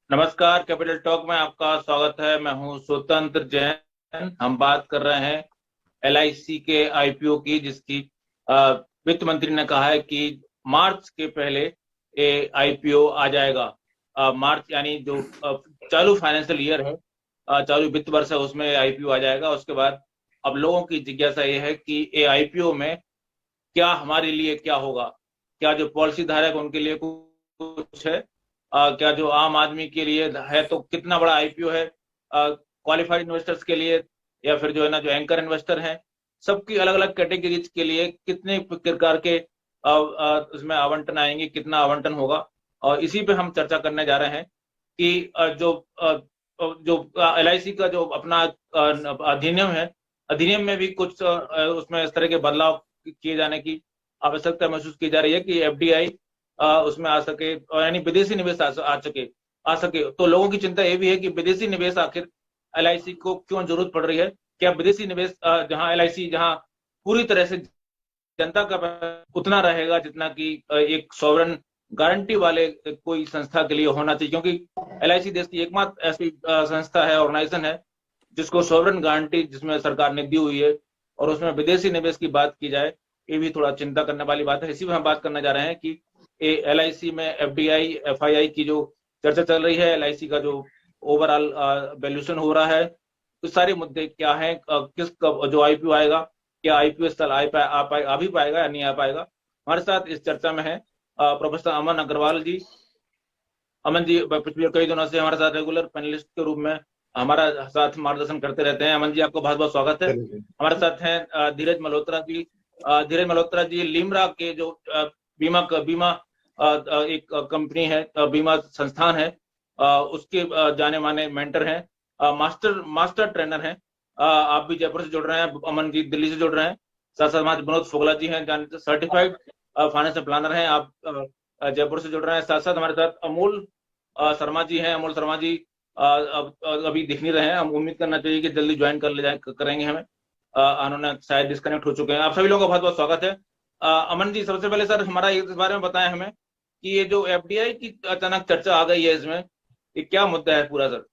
नमस्कार, capital talk में आपका स्वागत है। मैं हूं स्वतंत्र जैन। हम बात कर रहे हैं एलआईसी के आईपीओ की, जिसकी वित्त मंत्री ने कहा है कि मार्च के पहले ये आईपीओ आ जाएगा। मार्च यानी जो चालू फाइनेंशियल ईयर है, चालू वित्त वर्ष है, उसमें आईपीओ आ जाएगा। उसके बाद अब लोगों की जिज्ञासा ये है कि ये आईपीओ में क्या हमारे लिए क्या होगा। क्या जो पॉलिसी धारक उनके लिए कुछ है, क्या जो आम आदमी के लिए है, तो कितना बड़ा आईपीओ है क्वालिफाइड इन्वेस्टर्स के लिए, या फिर जो है ना जो एंकर इन्वेस्टर हैं, सबकी अलग अलग कैटेगरीज के लिए कितने प्रकार के उसमें आवंटन आएंगे, कितना आवंटन होगा। और इसी पे हम चर्चा करने जा रहे हैं कि जो एलआईसी का जो अपना अधिनियम है, अधिनियम में भी कुछ उसमें इस तरह के बदलाव किए जाने की आवश्यकता महसूस की जा रही है कि एफडीआई उसमें आ सके, और यानी विदेशी निवेश आ सके। तो लोगों की चिंता ये भी है कि विदेशी निवेश आखिर एलआईसी को क्यों जरूरत पड़ रही है। क्या विदेशी निवेश जहां एलआईसी जहां पूरी तरह से जनता का उतना रहेगा जितना कि एक सॉवरेन गारंटी वाले कोई संस्था के लिए होना चाहिए, क्योंकि एलआईसी देश की एकमात्र ऐसी संस्था है, ऑर्गेनाइजेशन है, जिसको सॉवरेन गारंटी जिसमें सरकार ने दी हुई है। और उसमें विदेशी निवेश की बात की जाए, ये भी थोड़ा चिंता करने वाली बात है। इसी में हम बात करने जा रहे हैं कि एलआईसी में एफडीआई एफआईआई की जो चर्चा चल रही है, एलआईसी का जो ओवरऑल वैल्यूएशन हो रहा है, तो सारे मुद्दे क्या हैं, किस कब जो आईपीओ आएगा, क्या आईपीओ इस साल आ भी पाएगा या नहीं आ पाएगा। हमारे साथ इस चर्चा में है प्रोफेसर अमन अग्रवाल जी। अमन जी पिछले कई दिनों से हमारे साथ रेगुलर पैनलिस्ट के रूप में हमारा साथ मार्गदर्शन करते रहते हैं। अमन जी, आपको बहुत बहुत स्वागत है। चलिए। हमारे साथ हैं धीरज मल्होत्रा जी। धीरज मल्होत्रा जी लिमरा के जो बीमा एक कंपनी है, बीमा संस्थान है, उसके जाने माने मेंटर हैं, मास्टर मास्टर ट्रेनर हैं। आप भी जयपुर से जुड़ रहे हैं, अमन जी दिल्ली से जुड़ रहे हैं। साथ साथ हमारे विनोद फोगला जी हैं, सर्टिफाइड फाइनेंशियल प्लानर हैं, आप जयपुर से जुड़ रहे हैं। साथ साथ हमारे साथ अमोल शर्मा जी हैं। अमोल शर्मा जी अभी दिख नहीं रहे हैं, हम उम्मीद करना चाहिए कि जल्दी ज्वाइन कर ले जाए करेंगे हमें। उन्होंने शायद डिस्कनेक्ट हो चुके हैं। आप सभी लोगों का बहुत बहुत स्वागत है। अमन जी, सबसे पहले सर हमारा इस बारे में बताएं हमें कि ये जो एफडीआई की अचानक चर्चा आ गई है, इसमें ये क्या मुद्दा है पूरा सर।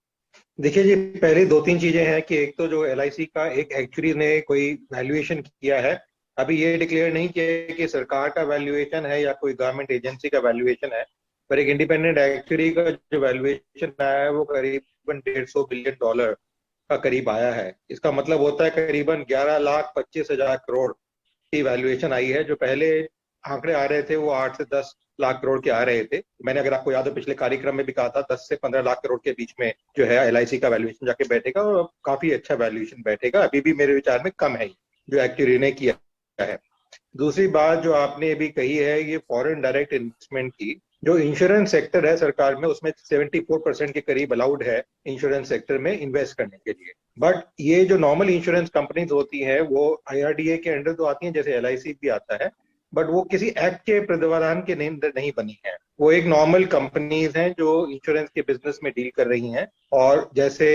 देखिए जी, पहले दो तीन चीजें हैं कि एक तो जो एलआईसी का एक एक्चुअली ने कोई वैल्यूएशन किया है। अभी ये डिक्लेयर नहीं किया है कि सरकार का वैल्यूएशन है या कोई गवर्नमेंट एजेंसी का वैल्यूएशन है, पर एक इंडिपेंडेंट एक्चुअली का जो वैल्यूएशन आया है वो करीबन $150 बिलियन का करीब आया है। इसका मतलब होता है करीबन 11,25,000 करोड़ की वैल्यूएशन आई है। जो पहले आंकड़े आ रहे थे वो 8 से 10 लाख करोड़ के आ रहे थे। मैंने, अगर आपको याद हो, पिछले कार्यक्रम में भी कहा था 10 से 15 लाख करोड़ के बीच में जो है एलआईसी का वैल्यूएशन जाके बैठेगा, और काफी अच्छा वैल्यूएशन बैठेगा। अभी भी मेरे विचार में कम है जो एक्चुअली ने किया है। दूसरी बात जो आपने अभी कही है, ये फॉरेन डायरेक्ट इन्वेस्टमेंट की, जो इंश्योरेंस सेक्टर है सरकार में, उसमें 74% के करीब अलाउड है इंश्योरेंस सेक्टर में इन्वेस्ट करने के लिए। बट ये जो नॉर्मल इंश्योरेंस कंपनीज होती हैं वो आईआरडीए के अंडर तो आती हैं, जैसे एलआईसी भी आता है, बट वो किसी एक्ट के प्रावधान के अंदर नहीं बनी है। वो एक नॉर्मल कंपनीज हैं जो इंश्योरेंस के बिजनेस में डील कर रही हैं, और जैसे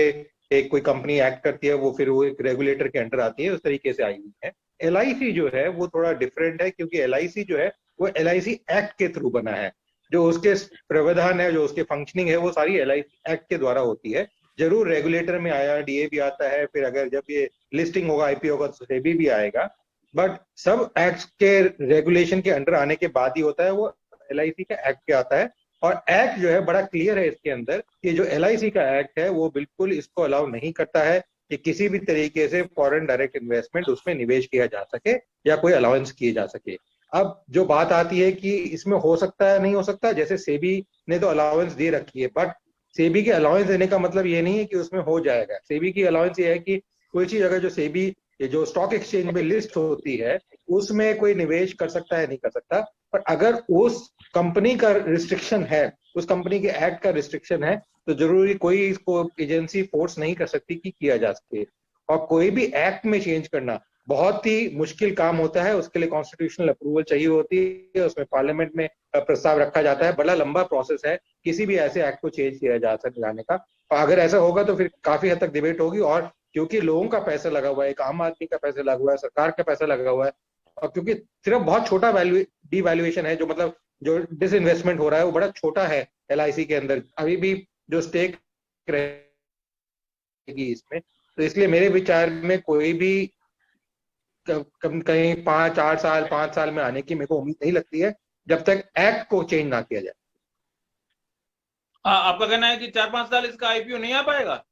एक कोई कंपनी एक्ट करती है वो फिर वो एक रेगुलेटर के अंडर आती है, उस तरीके से आई हुई है। एलआईसी जो है वो थोड़ा डिफरेंट है, क्योंकि एलआईसी जो है वो एलआईसी एक्ट के थ्रू बना है। जो उसके प्रावधान है, जो उसके फंक्शनिंग है, वो सारी एलआईसी एक्ट के द्वारा होती है। जरूर रेगुलेटर में आईआरडीए भी आता है, फिर अगर जब ये लिस्टिंग होगा आईपीओ का तो सेबी भी आएगा, बट सब एक्ट के रेगुलेशन के अंडर आने के बाद ही होता है वो एलआईसी का एक्ट के आता है। और एक्ट जो है बड़ा क्लियर है इसके अंदर कि जो एलआईसी का एक्ट है वो बिल्कुल इसको अलाउ नहीं करता है कि किसी भी तरीके से फॉरेन डायरेक्ट इन्वेस्टमेंट उसमें निवेश किया जा सके या कोई अलाउंस किए जा सके। अब जो बात आती है कि इसमें हो सकता है नहीं हो सकता, जैसे सेबी ने तो अलाउंस दे रखी है, बट सेबी के अलाउंस देने का मतलब ये नहीं है कि उसमें हो जाएगा। सेबी की अलाउंस ये है कि कोई चीज अगर जो सेबी, ये जो स्टॉक एक्सचेंज में लिस्ट होती है, उसमें कोई निवेश कर सकता है नहीं कर सकता, पर अगर उस कंपनी का रिस्ट्रिक्शन है, उस कंपनी के एक्ट का रिस्ट्रिक्शन है, तो जरूरी कोई इसको एजेंसी फोर्स नहीं कर सकती कि किया जा सके। और कोई भी एक्ट में चेंज करना बहुत ही मुश्किल काम होता है, उसके लिए कॉन्स्टिट्यूशनल अप्रूवल चाहिए होती है, उसमें पार्लियामेंट में प्रस्ताव रखा जाता है, बड़ा लंबा प्रोसेस है किसी भी ऐसे एक्ट को चेंज किया जा सकने जाने का। और अगर ऐसा होगा तो फिर काफी हद तक डिबेट होगी, और क्योंकि लोगों का पैसा लगा हुआ है, एक आम आदमी का पैसा लगा हुआ है, सरकार का पैसा लगा हुआ है, और क्योंकि सिर्फ बहुत छोटा वैल्यू डिवैल्यूएशन है, जो मतलब जो डिसइन्वेस्टमेंट हो रहा है वो बड़ा छोटा है एलआईसी के अंदर। अभी भी जो स्टेक रहेगी इसमें। तो इसलिए मेरे विचार में कोई भी कहीं 5-8 साल 5 साल में आने की मेरे को उम्मीद नहीं लगती है, जब तक एक्ट को चेंज ना किया जाए। आपका कहना है कि 4-5 साल इसका आईपीओ नहीं आ पाएगा?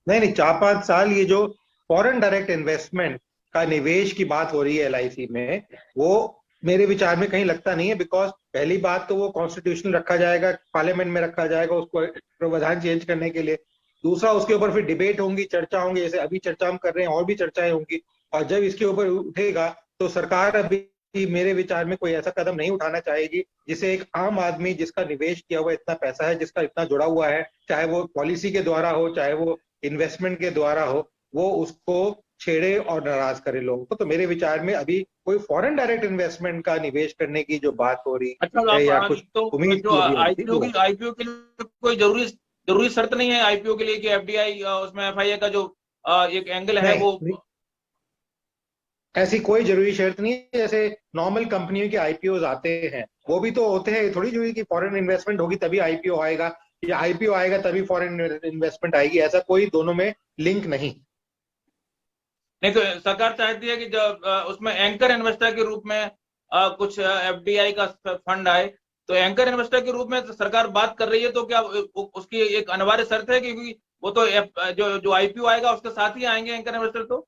नहीं नहीं, 4-5 साल ये जो फॉरेन डायरेक्ट इन्वेस्टमेंट का निवेश की बात हो रही है एलआईसी में, वो मेरे विचार में कहीं लगता नहीं है। बिकॉज पहली बात तो वो कॉन्स्टिट्यूशनल रखा जाएगा, पार्लियामेंट में रखा जाएगा उसको प्रावधान चेंज करने के लिए। दूसरा, उसके ऊपर फिर डिबेट होंगी, चर्चा होंगी, जैसे अभी चर्चा हम कर रहे हैं, और भी चर्चाएं होंगी। और जब इसके ऊपर उठेगा तो सरकार अभी मेरे विचार में कोई ऐसा कदम नहीं उठाना चाहेगी जिसे एक आम आदमी जिसका निवेश किया हुआ इतना पैसा है, जिसका इतना जुड़ा हुआ है, चाहे वो पॉलिसी के द्वारा हो, चाहे वो इन्वेस्टमेंट के द्वारा हो, वो उसको छेड़े और नाराज करे लोगों को। तो मेरे विचार में अभी कोई फॉरेन डायरेक्ट इन्वेस्टमेंट का निवेश करने की जो बात हो रही अच्छा, तो है या आप कुछ तो उम्मीद जो की हो रही थी, आईपीओ के लिए कोई जरूरी जरूरी शर्त नहीं है आईपीओ के लिए कि एफडीआई उसमें एफआईआई का जो एक एंगल है वो नहीं, ऐसी कोई जरूरी शर्त नहीं है। जैसे नॉर्मल कंपनियों के आईपीओ आते हैं, वो भी तो होते हैं। थोड़ी जरूरी कि फॉरेन इन्वेस्टमेंट होगी तभी आईपीओ आएगा, या आईपीओ आएगा तभी फॉरेन इन्वेस्टमेंट आएगी, ऐसा कोई दोनों में लिंक नहीं। नहीं, तो सरकार चाहती है कि जब उसमें एंकर इन्वेस्टर के रूप में कुछ एफडीआई का फंड आए, तो एंकर इन्वेस्टर के रूप में तो सरकार बात कर रही है, तो क्या उसकी एक अनिवार्य शर्त है? क्योंकि वो तो जो आईपीओ आएगा उसके साथ ही आएंगे एंकर इन्वेस्टर। तो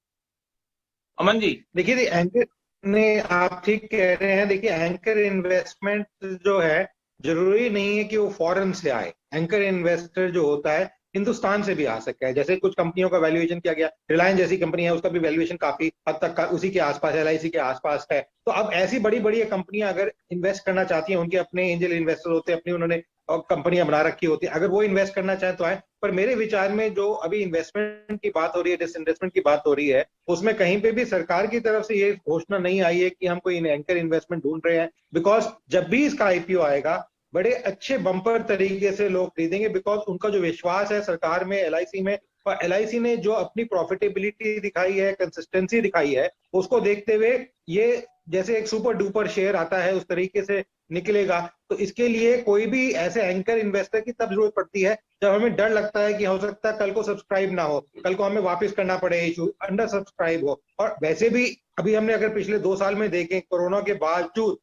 अमन जी देखिए, एंकर ने, आप ठीक कह रहे हैं। देखिए, एंकर इन्वेस्टमेंट जो है, जरूरी नहीं है कि वो फॉरेन से आए। एंकर इन्वेस्टर जो होता है हिंदुस्तान से भी आ सकता है। जैसे कुछ कंपनियों का वैल्यूएशन किया गया, रिलायंस जैसी कंपनी है, उसका भी वैल्यूएशन काफी हद तक उसी के आसपास, एलआईसी के आसपास है। तो अब ऐसी बड़ी बड़ी कंपनियां अगर इन्वेस्ट करना चाहती हैं, उनके अपने एंजल इन्वेस्टर होते हैं, अपनी उन्होंने कंपनियां बना रखी होती है, अगर वो इन्वेस्ट करना चाहे तो आए। पर मेरे विचार में जो अभी इन्वेस्टमेंट की बात हो रही है, डिसइन्वेस्टमेंट की बात हो रही है, उसमें कहीं पे भी सरकार की तरफ से ये घोषणा नहीं आई है कि हम कोई एंकर इन्वेस्टमेंट ढूंढ रहे हैं। बिकॉज जब भी इसका आईपीओ आएगा, बड़े अच्छे बम्पर तरीके से लोग खरीदेंगे। बिकॉज उनका जो विश्वास है सरकार में, एलआईसी में, और एलआईसी ने जो अपनी प्रॉफिटेबिलिटी दिखाई है, कंसिस्टेंसी दिखाई है, उसको देखते हुए ये जैसे एक सुपर डुपर शेयर आता है उस तरीके से निकलेगा। तो इसके लिए कोई भी ऐसे एंकर इन्वेस्टर की तब जरूरत पड़ती है जब हमें डर लगता है कि हो सकता है कल को सब्सक्राइब ना हो, कल को हमें वापस करना पड़े, इशू अंडर सब्सक्राइब हो। और वैसे भी अभी हमने अगर पिछले 2 साल में देखें, कोरोना के बावजूद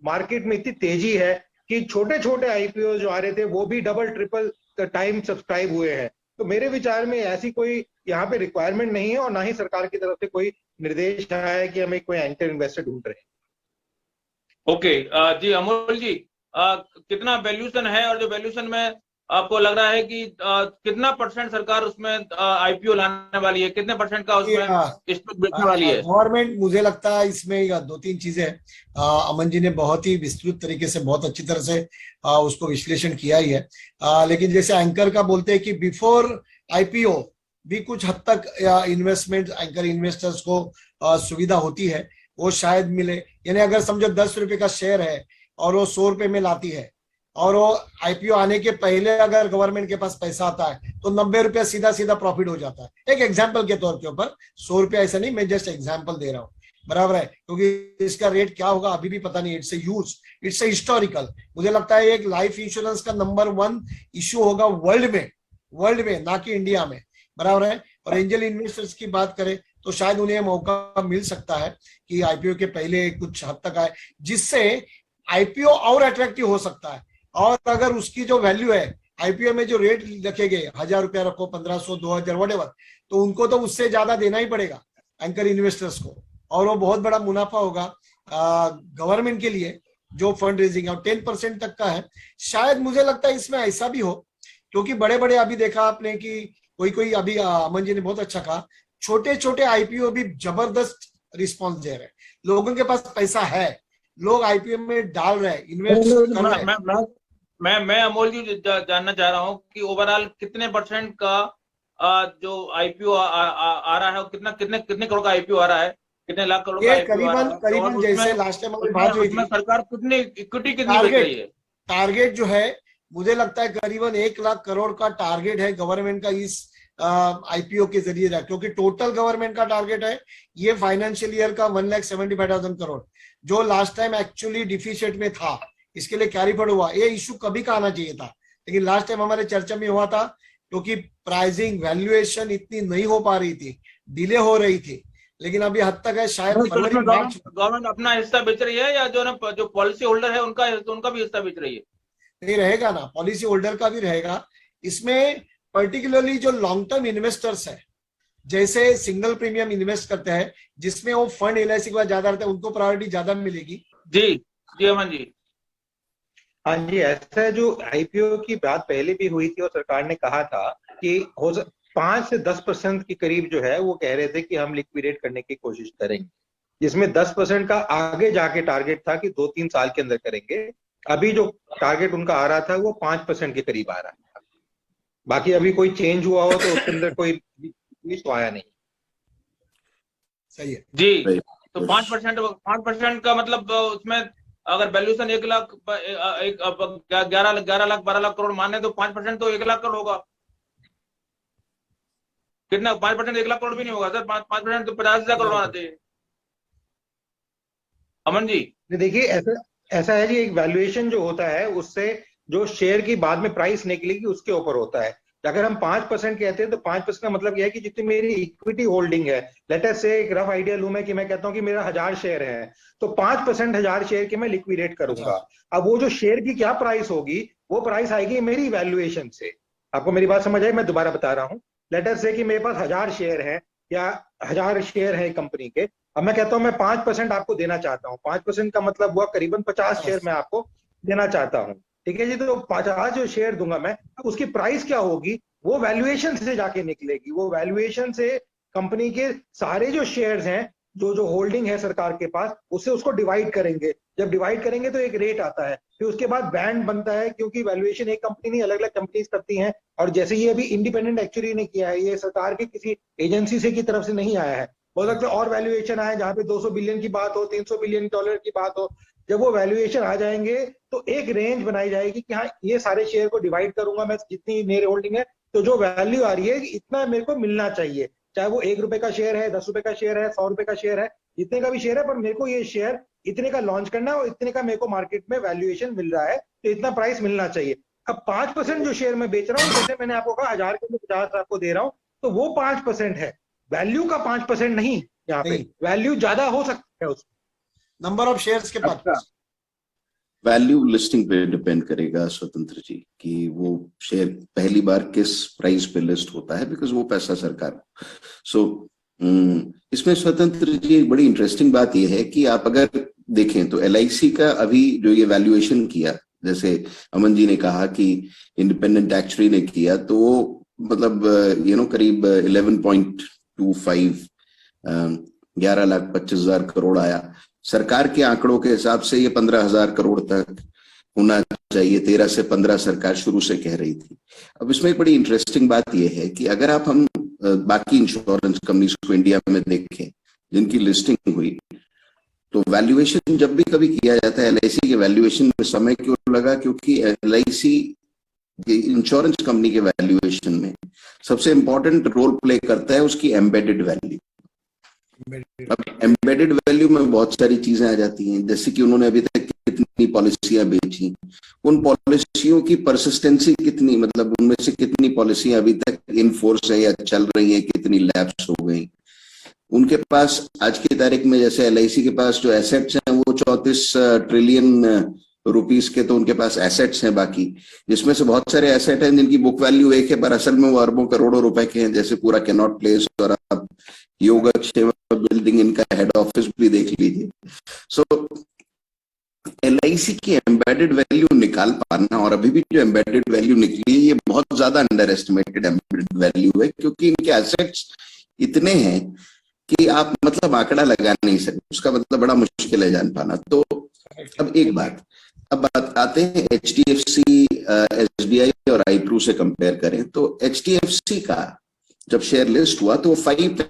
मार्केट में इतनी तेजी है कि छोटे छोटे आईपीओ जो आ रहे थे वो भी डबल ट्रिपल टाइम सब्सक्राइब हुए हैं। तो मेरे विचार में ऐसी कोई यहाँ पे रिक्वायरमेंट नहीं है, और ना ही सरकार की तरफ से कोई निर्देश आया है कि हमें कोई एंकर इन्वेस्टर ढूंढ रहे हैं। ओके, जी अमोल जी, कितना वैल्यूएशन है, और जो वैल्यूएशन में आपको लग रहा है कि कितना परसेंट सरकार उसमें आईपीओ लाने वाली है, कितने परसेंट का उसमें स्टॉक बेचने वाली है? गवर्नमेंट, मुझे लगता है इसमें 2-3 चीजें अमन जी ने बहुत ही विस्तृत तरीके से, बहुत अच्छी तरह से उसको विश्लेषण किया ही है। लेकिन जैसे एंकर का बोलते हैं कि बिफोर आईपीओ भी कुछ हद तक इन्वेस्टमेंट, एंकर इन्वेस्टर्स को सुविधा होती है, वो शायद मिले। यानी अगर समझो 10 रुपए का शेयर है और वो 100 रुपए में लाती है, और वो आईपीओ आने के पहले अगर गवर्नमेंट के पास पैसा आता है तो 90 रुपया सीधा सीधा प्रॉफिट हो जाता है। एक एग्जांपल के तौर के ऊपर, 100 रुपया ऐसा नहीं, मैं जस्ट एग्जांपल दे रहा हूँ, बराबर है? क्योंकि इसका रेट क्या होगा अभी भी पता नहीं। It's huge, it's historical. मुझे लगता है एक लाइफ इंश्योरेंस का नंबर 1 इश्यू होगा वर्ल्ड में, ना कि इंडिया में, बराबर है? और एंजल इन्वेस्टर्स की बात करें तो शायद उन्हें मौका मिल सकता है कि आईपीओ के पहले कुछ हद तक आए, जिससे आईपीओ और अट्रैक्टिव हो सकता है। और अगर उसकी जो वैल्यू है, आईपीओ में जो रेट रखे गए, 1000 रुपया रखो, 1500, 2000, व्हाटएवर, तो उनको तो उससे ज्यादा देना ही पड़ेगा एंकर इन्वेस्टर्स को, और वो बहुत बड़ा मुनाफा होगा गवर्नमेंट के लिए जो फंड रेजिंग है, और 10% तक का है। शायद मुझे लगता है इसमें ऐसा भी हो, क्योंकि बड़े बड़े अभी देखा आपने कि कोई अभी अमन जी ने बहुत अच्छा कहा, छोटे छोटे आईपीओ भी जबरदस्त रिस्पॉन्स दे रहे हैं। लोगों के पास पैसा है, लोग आईपीओ में डाल रहे हैं, इन्वेस्ट कर रहे हैं। मैं अमोल जी जानना चाह रहा हूँ कि ओवरऑल कितने परसेंट का जो आईपीओ आ रहा है, कितने करोड़ का आईपीओ आ रहा है, कितने लाख करोड़ का आईपीओ आ रहा है? करीबन जैसे लास्ट टाइम बात हुई थी, सरकार कितनी इक्विटी कितनी बेच रही है? टारगेट जो है, मुझे लगता है करीबन 1 लाख करोड़ का टारगेट है गवर्नमेंट का इस आईपीओ के जरिए, क्योंकि टोटल गवर्नमेंट का टारगेट है ये फाइनेंशियल ईयर का 1,75,000 करोड़, जो लास्ट टाइम एक्चुअली डिफिसिट में था, इसके लिए कैरी फॉरवर्ड हुआ। ये इशू कभी का आना चाहिए था, लेकिन लास्ट टाइम हमारे चर्चा में हुआ था क्योंकि प्राइसिंग वैल्यूएशन इतनी नहीं हो पा रही थी, डिले हो रही थी, लेकिन अभी हद तक है शायद गवर्नमेंट अपना हिस्सा बेच रही है या जो पॉलिसी होल्डर है उनका भी हिस्सा बेच रही है? नहीं रहेगा ना, पॉलिसी होल्डर का भी रहेगा। इसमें पर्टिकुलरली जो लॉन्ग टर्म इन्वेस्टर्स है, जैसे सिंगल प्रीमियम इन्वेस्ट करते हैं जिसमें वो फंड एलआईसी के बाद ज्यादा रहता है, उनको प्रायोरिटी ज्यादा मिलेगी। जी जी अमन जी। हाँ जी, ऐसा है। जो आईपीओ की बात पहले भी हुई थी और सरकार ने कहा था कि 5 से 10% के करीब जो है वो कह रहे थे कि हम लिक्विडेट करने की कोशिश करेंगे, जिसमें 10% का आगे जाके टारगेट था कि 2-3 साल के अंदर करेंगे। अभी जो टारगेट उनका आ रहा था वो 5% के करीब आ रहा था। बाकी अभी कोई चेंज हुआ हो तो उसके अंदर कोई तो आया नहीं। सही है जी। तो 5% का मतलब उसमें अगर वैल्यूएशन 1 लाख 11 लाख 12 लाख करोड़ माने तो 5% तो 1 लाख करोड़ होगा। कितना 5% 1 लाख करोड़ भी नहीं होगा सर, 5% तो 50,000 करोड़ आते हैं। अमन जी देखिए, ऐसा है जी, एक वैल्यूएशन जो होता है उससे जो शेयर की बाद में प्राइस निकलेगी उसके ऊपर होता है। अगर हम 5% कहते हैं तो 5% का मतलब यह है कि जितनी मेरी इक्विटी होल्डिंग है, लेट अस से एक रफ आइडिया लूं मैं कि मैं कहता हूं कि मेरा 1000 शेयर है, तो 5% 1000 शेयर के मैं लिक्विडेट करूंगा। अब वो जो शेयर की क्या प्राइस होगी, वो प्राइस आएगी मेरी वैल्यूएशन से। आपको मेरी बात समझ आई? मैं दोबारा बता रहा हूं। लेट अस से कि मेरे पास 1000 शेयर है या 1000 शेयर है कंपनी के। अब मैं कहता हूं मैं 5% आपको देना चाहता हूं। 5% का मतलब हुआ करीबन 50 शेयर मैं आपको देना चाहता हूं। ठीक है जी। तो 50 जो शेयर दूंगा मैं, उसकी प्राइस क्या होगी वो वैल्यूएशन से जाके निकलेगी। वो वैल्यूएशन से कंपनी के सारे जो शेयर्स हैं, जो होल्डिंग है सरकार के पास, उससे उसको डिवाइड करेंगे। जब डिवाइड करेंगे तो एक रेट आता है, फिर उसके बाद बैंड बनता है, क्योंकि वैल्यूएशन एक कंपनी नहीं अलग अलग कंपनीज करती हैं। और जैसे ये अभी इंडिपेंडेंट एक्चुअली ने किया है, ये सरकार की किसी एजेंसी से की तरफ से नहीं आया है। हो सकता है और वैल्यूएशन आए जहां पे 200 बिलियन की बात हो, 300 बिलियन डॉलर की बात हो। जब वो वैल्यूएशन आ जाएंगे तो एक रेंज बनाई जाएगी कि हाँ, ये सारे शेयर को डिवाइड करूंगा मैं, जितनी मेरे होल्डिंग है, तो जो वैल्यू आ रही है इतना मेरे को मिलना चाहिए। चाहे वो 1 रुपए का शेयर है, 10 रुपए का शेयर है, 100 रुपए का शेयर है, जितने का भी शेयर है, पर मेरे को ये शेयर इतने का लॉन्च करना है और इतने का मेरे को मार्केट में वैल्यूएशन मिल रहा है, तो इतना प्राइस मिलना चाहिए। अब 5% जो शेयर मैं बेच रहा हूँ, जैसे मैंने आपको कहा 1000 के 50 आपको दे रहा हूँ, तो वो 5% है, वैल्यू का 5% नहीं। यहाँ पे वैल्यू ज्यादा हो सकता है उसमें, नंबर ऑफ शेयर्स के 5%। वैल्यू लिस्टिंग पे डिपेंड करेगा स्वतंत्र जी कि वो शेयर पहली बार किस प्राइस पे लिस्ट होता है, बिकॉज वो पैसा सरकार। सो इसमें स्वतंत्र जी एक बड़ी इंटरेस्टिंग बात यह है कि आप अगर देखें तो एलआईसी का अभी जो ये वैल्यूएशन किया, जैसे अमन जी ने कहा कि इंडिपेंडेंट एक्चुअरी ने किया, तो वो मतलब करीब 11.25 11,25,000 करोड़ आया। सरकार के आंकड़ों के हिसाब से ये 15,000 करोड़ तक होना चाहिए। 13 से 15 सरकार शुरू से कह रही थी। अब इसमें एक बड़ी इंटरेस्टिंग बात यह है कि अगर हम बाकी इंश्योरेंस कंपनीज को इंडिया में देखें जिनकी लिस्टिंग हुई, तो वैल्यूएशन जब भी कभी किया जाता है, एलआईसी के वैल्यूएशन में समय क्यों लगा? क्योंकि एलआईसी इंश्योरेंस कंपनी के वैल्यूएशन में सबसे इंपॉर्टेंट रोल प्ले करता है उसकी एम्बेडेड वैल्यू। अब एम्बेडेड वैल्यू में बहुत सारी चीजें आ जाती हैं, जैसे कि उन्होंने अभी तक कितनी पॉलिसियां बेची, उन पॉलिसियों की परसिस्टेंसी कितनी, मतलब उनमें से कितनी पॉलिसियां अभी तक इन फोर्स है या चल रही हैं, कितनी लैप्स हो गई। उनके पास आज की तारीख में जैसे एलआईसी के पास जो एसेट्स हैं वो 34 ट्रिलियन रुपीस के, तो उनके पास एसेट्स हैं बाकी, जिसमें से बहुत सारे एसेट हैं जिनकी बुक वैल्यू 1 है पर असल में वो अरबों करोड़ों रुपए के हैं, जैसे पूरा कैनॉट प्लेस और आप योगक्षेम बिल्डिंग, इनका हेड ऑफिस भी देख लीजिए। सो एलआईसी की एम्बेडेड वैल्यू निकाल पाना, और अभी भी जो एम्बेडेड वैल्यू निकली है ये बहुत ज्यादा अंडर एस्टिमेटेड एम्बेडेड वैल्यू है, क्योंकि इनके एसेट्स इतने हैं कि आप मतलब आंकड़ा लगा नहीं सकते, उसका मतलब बड़ा मुश्किल है जान पाना। तो अब एक बात, अब बात आते हैं एचडीएफसी, एसबीआई और आईप्रू से कंपेयर करें तो एचडीएफसी का जब शेयर लिस्ट हुआ तो 5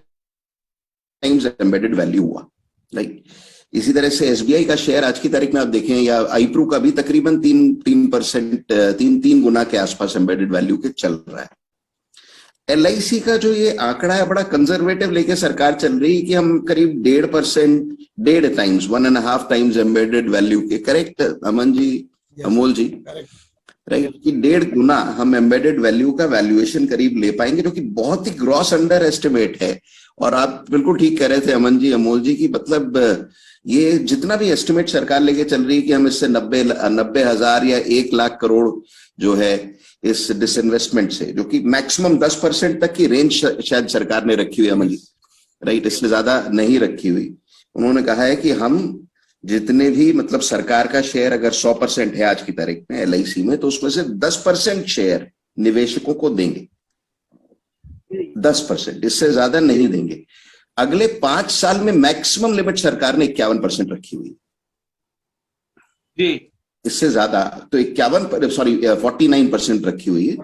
टाइम्स एम्बेडेड वैल्यू हुआ, राइट। इसी तरह से एसबीआई का शेयर आज की तारीख में आप देखें या आईप्रू का भी तकरीबन 3 गुना के आसपास एम्बेडेड वैल्यू के चल रहा है। एलआईसी का जो ये आंकड़ा है बड़ा कंजर्वेटिव लेके सरकार चल रही है कि हम करीब 1.5%, 1.5 टाइम्स एम्बेडेड वैल्यू के, करेक्ट अमन जी, अमोल जी? राइट, कि 1.5 गुना हम एम्बेडेड वैल्यू का वैल्यूएशन करीब ले पाएंगे, जो कि बहुत ही ग्रॉस अंडर एस्टिमेट है। और आप बिल्कुल ठीक कह रहे थे अमन जी, अमोल जी, की मतलब ये जितना भी एस्टिमेट सरकार लेके चल रही है कि हम इससे 90,000 या 1 लाख करोड़ जो है इस डिसइन्वेस्टमेंट से, जो कि मैक्सिमम 10% तक की रेंज शायद सरकार ने रखी हुई है अमन जी, राइट, इससे ज्यादा नहीं रखी हुई। उन्होंने कहा है कि हम जितने भी मतलब सरकार का शेयर अगर 100% है आज की तारीख में LIC में, तो उसमें से 10% शेयर निवेशकों को देंगे, 10%, इससे ज्यादा नहीं देंगे। अगले 5 साल में मैक्सिमम लिमिट सरकार ने 51% रखी हुई जी, इससे ज्यादा तो 49% रखी हुई है,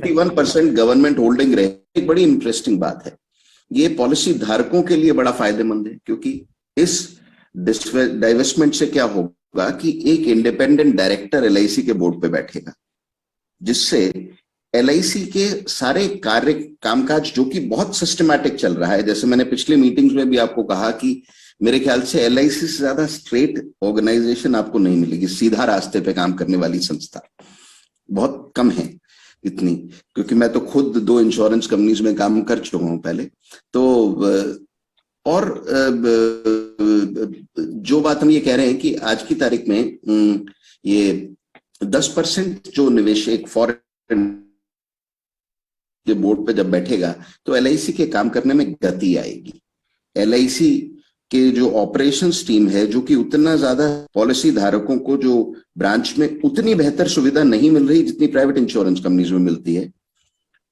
51% गवर्नमेंट होल्डिंग रहे। एक बड़ी इंटरेस्टिंग बात है, ये पॉलिसी धारकों के लिए बड़ा फायदेमंद है, क्योंकि इस डाइवेस्टमेंट से क्या होगा कि एक इंडिपेंडेंट डायरेक्टर LIC के बोर्ड पे बैठेगा, जिससे LIC के सारे कार्य कामकाज जो कि बहुत सिस्टमैटिक चल रहा है, जैसे मैंने पिछली मीटिंग्स में भी आपको कहा कि मेरे ख्याल से LIC से ज्यादा स्ट्रेट ऑर्गेनाइजेशन आपको नहीं मिलेगी, सीधा रास्ते पे काम करने वाली संस्था बहुत कम है इतनी, क्योंकि मैं तो खुद 2 इंश्योरेंस कंपनीज में काम कर चुका हूं पहले तो। और जो बात हम ये कह रहे हैं कि आज की तारीख में ये 10% जो निवेश एक फॉरेन के बोर्ड पे जब बैठेगा तो LIC के काम करने में गति आएगी। LIC के जो ऑपरेशंस टीम है, जो कि उतना ज्यादा पॉलिसी धारकों को जो ब्रांच में उतनी बेहतर सुविधा नहीं मिल रही जितनी प्राइवेट इंश्योरेंस कंपनीज में मिलती है,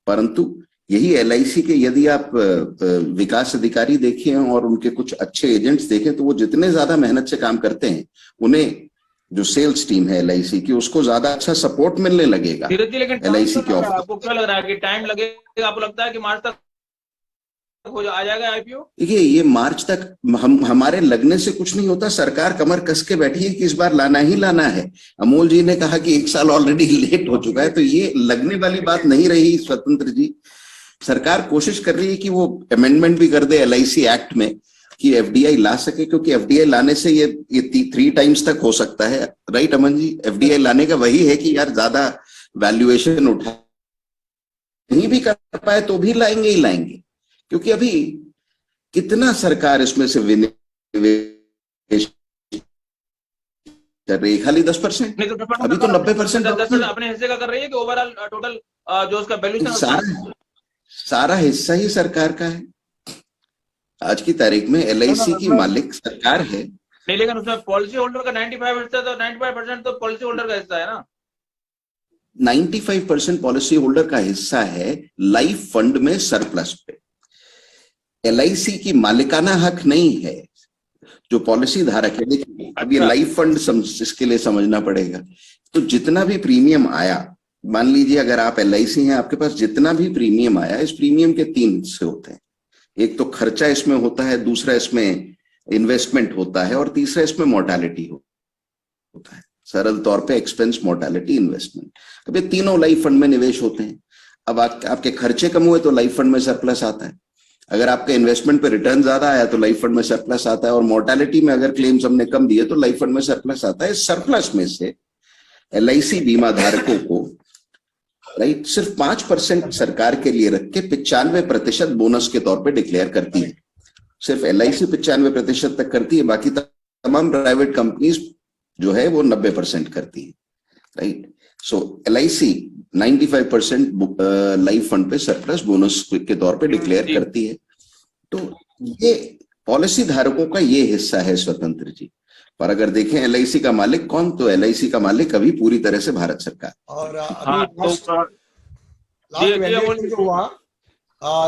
परंतु यही LIC के यदि आप विकास अधिकारी देखें और उनके कुछ अच्छे एजेंट्स देखें, तो वो जितने ज्यादा मेहनत से काम करते हैं, उन्हें जो सेल्स टीम है LIC की, उसको ज्यादा अच्छा सपोर्ट मिलने लगेगा। लेकिन LIC के ऑफिस, आपको क्या लग रहा है कि टाइम लगेगा? आपको लगता है कि मार्च तक आ जाएगा IPO? देखिए, ये मार्च तक हमारे लगने से कुछ नहीं होता, सरकार कमर कस के बैठी है कि इस बार लाना ही लाना है। अमोल जी ने कहा कि 1 साल ऑलरेडी लेट हो चुका है, तो ये लगने वाली बात नहीं रही स्वतंत्र जी। सरकार कोशिश कर रही है कि वो अमेंडमेंट भी कर दे LIC एक्ट में कि FDI ला सके, क्योंकि FDI लाने से ये 3 टाइम्स तक हो सकता है, राइट अमन जी? FDI लाने का वही है कि यार ज्यादा वैल्यूएशन उठा नहीं भी कर पाए तो भी लाएंगे ही लाएंगे, क्योंकि अभी कितना सरकार इसमें से विनिवेश कर रही है, खाली 10%, अभी तो 90% अपने हिस्से का कर रही है कि ओवरऑल टोटल जो उसका वैल्यूएशन सारा हिस्सा ही सरकार का है। आज की तारीख में LIC की मालिक सरकार है। नहीं, लेकिन उसमें पॉलिसी होल्डर का 95 हिस्सा, तो 95% तो पॉलिसी होल्डर का हिस्सा है ना। 95% पॉलिसी होल्डर का हिस्सा है लाइफ फंड में सरप्लस पे। LIC की मालिकाना हक नहीं है, जो पॉलिसी धारक है। देखिए, अब ये लाइफ फंड इसके लिए समझना पड़ेगा। तो जितना भी प्रीमियम आया, मान लीजिए अगर आप LIC हैं, आपके पास जितना भी प्रीमियम आया, इस प्रीमियम के 3 हिस्से होते हैं। एक तो खर्चा इसमें होता है, दूसरा इसमें इन्वेस्टमेंट होता है, और तीसरा इसमें मोर्टालिटी होता है। सरल तौर पे एक्सपेंस, मोर्टालिटी, इन्वेस्टमेंट। अब ये तीनों लाइफ फंड में निवेश होते हैं। अब आपके खर्चे कम हुए तो लाइफ फंड में सरप्लस आता है, अगर आपके इन्वेस्टमेंट पे रिटर्न ज्यादा आया तो लाइफ फंड में सरप्लस आता है, और मोर्टालिटी में अगर क्लेम्स हमने कम दिए तो लाइफ फंड में सरप्लस आता है। इस सरप्लस में से LIC बीमा धारकों को राइट सिर्फ 5% सरकार के लिए रख के 95% बोनस के तौर पे डिक्लेयर करती है। सिर्फ LIC 95% तक करती है, बाकी तमाम प्राइवेट कंपनीज जो है वो 90% करती है, राइट। सो LIC 95% लाइफ फंड पे सरप्लस बोनस के तौर पे डिक्लेयर करती है। तो ये पॉलिसी धारकों का ये हिस्सा है स्वतंत्र जी। पर अगर देखें LIC का मालिक कौन, तो LIC का मालिक अभी पूरी तरह से भारत सरकार। और अभी लास्ट वैल्यूएशन जो हुआ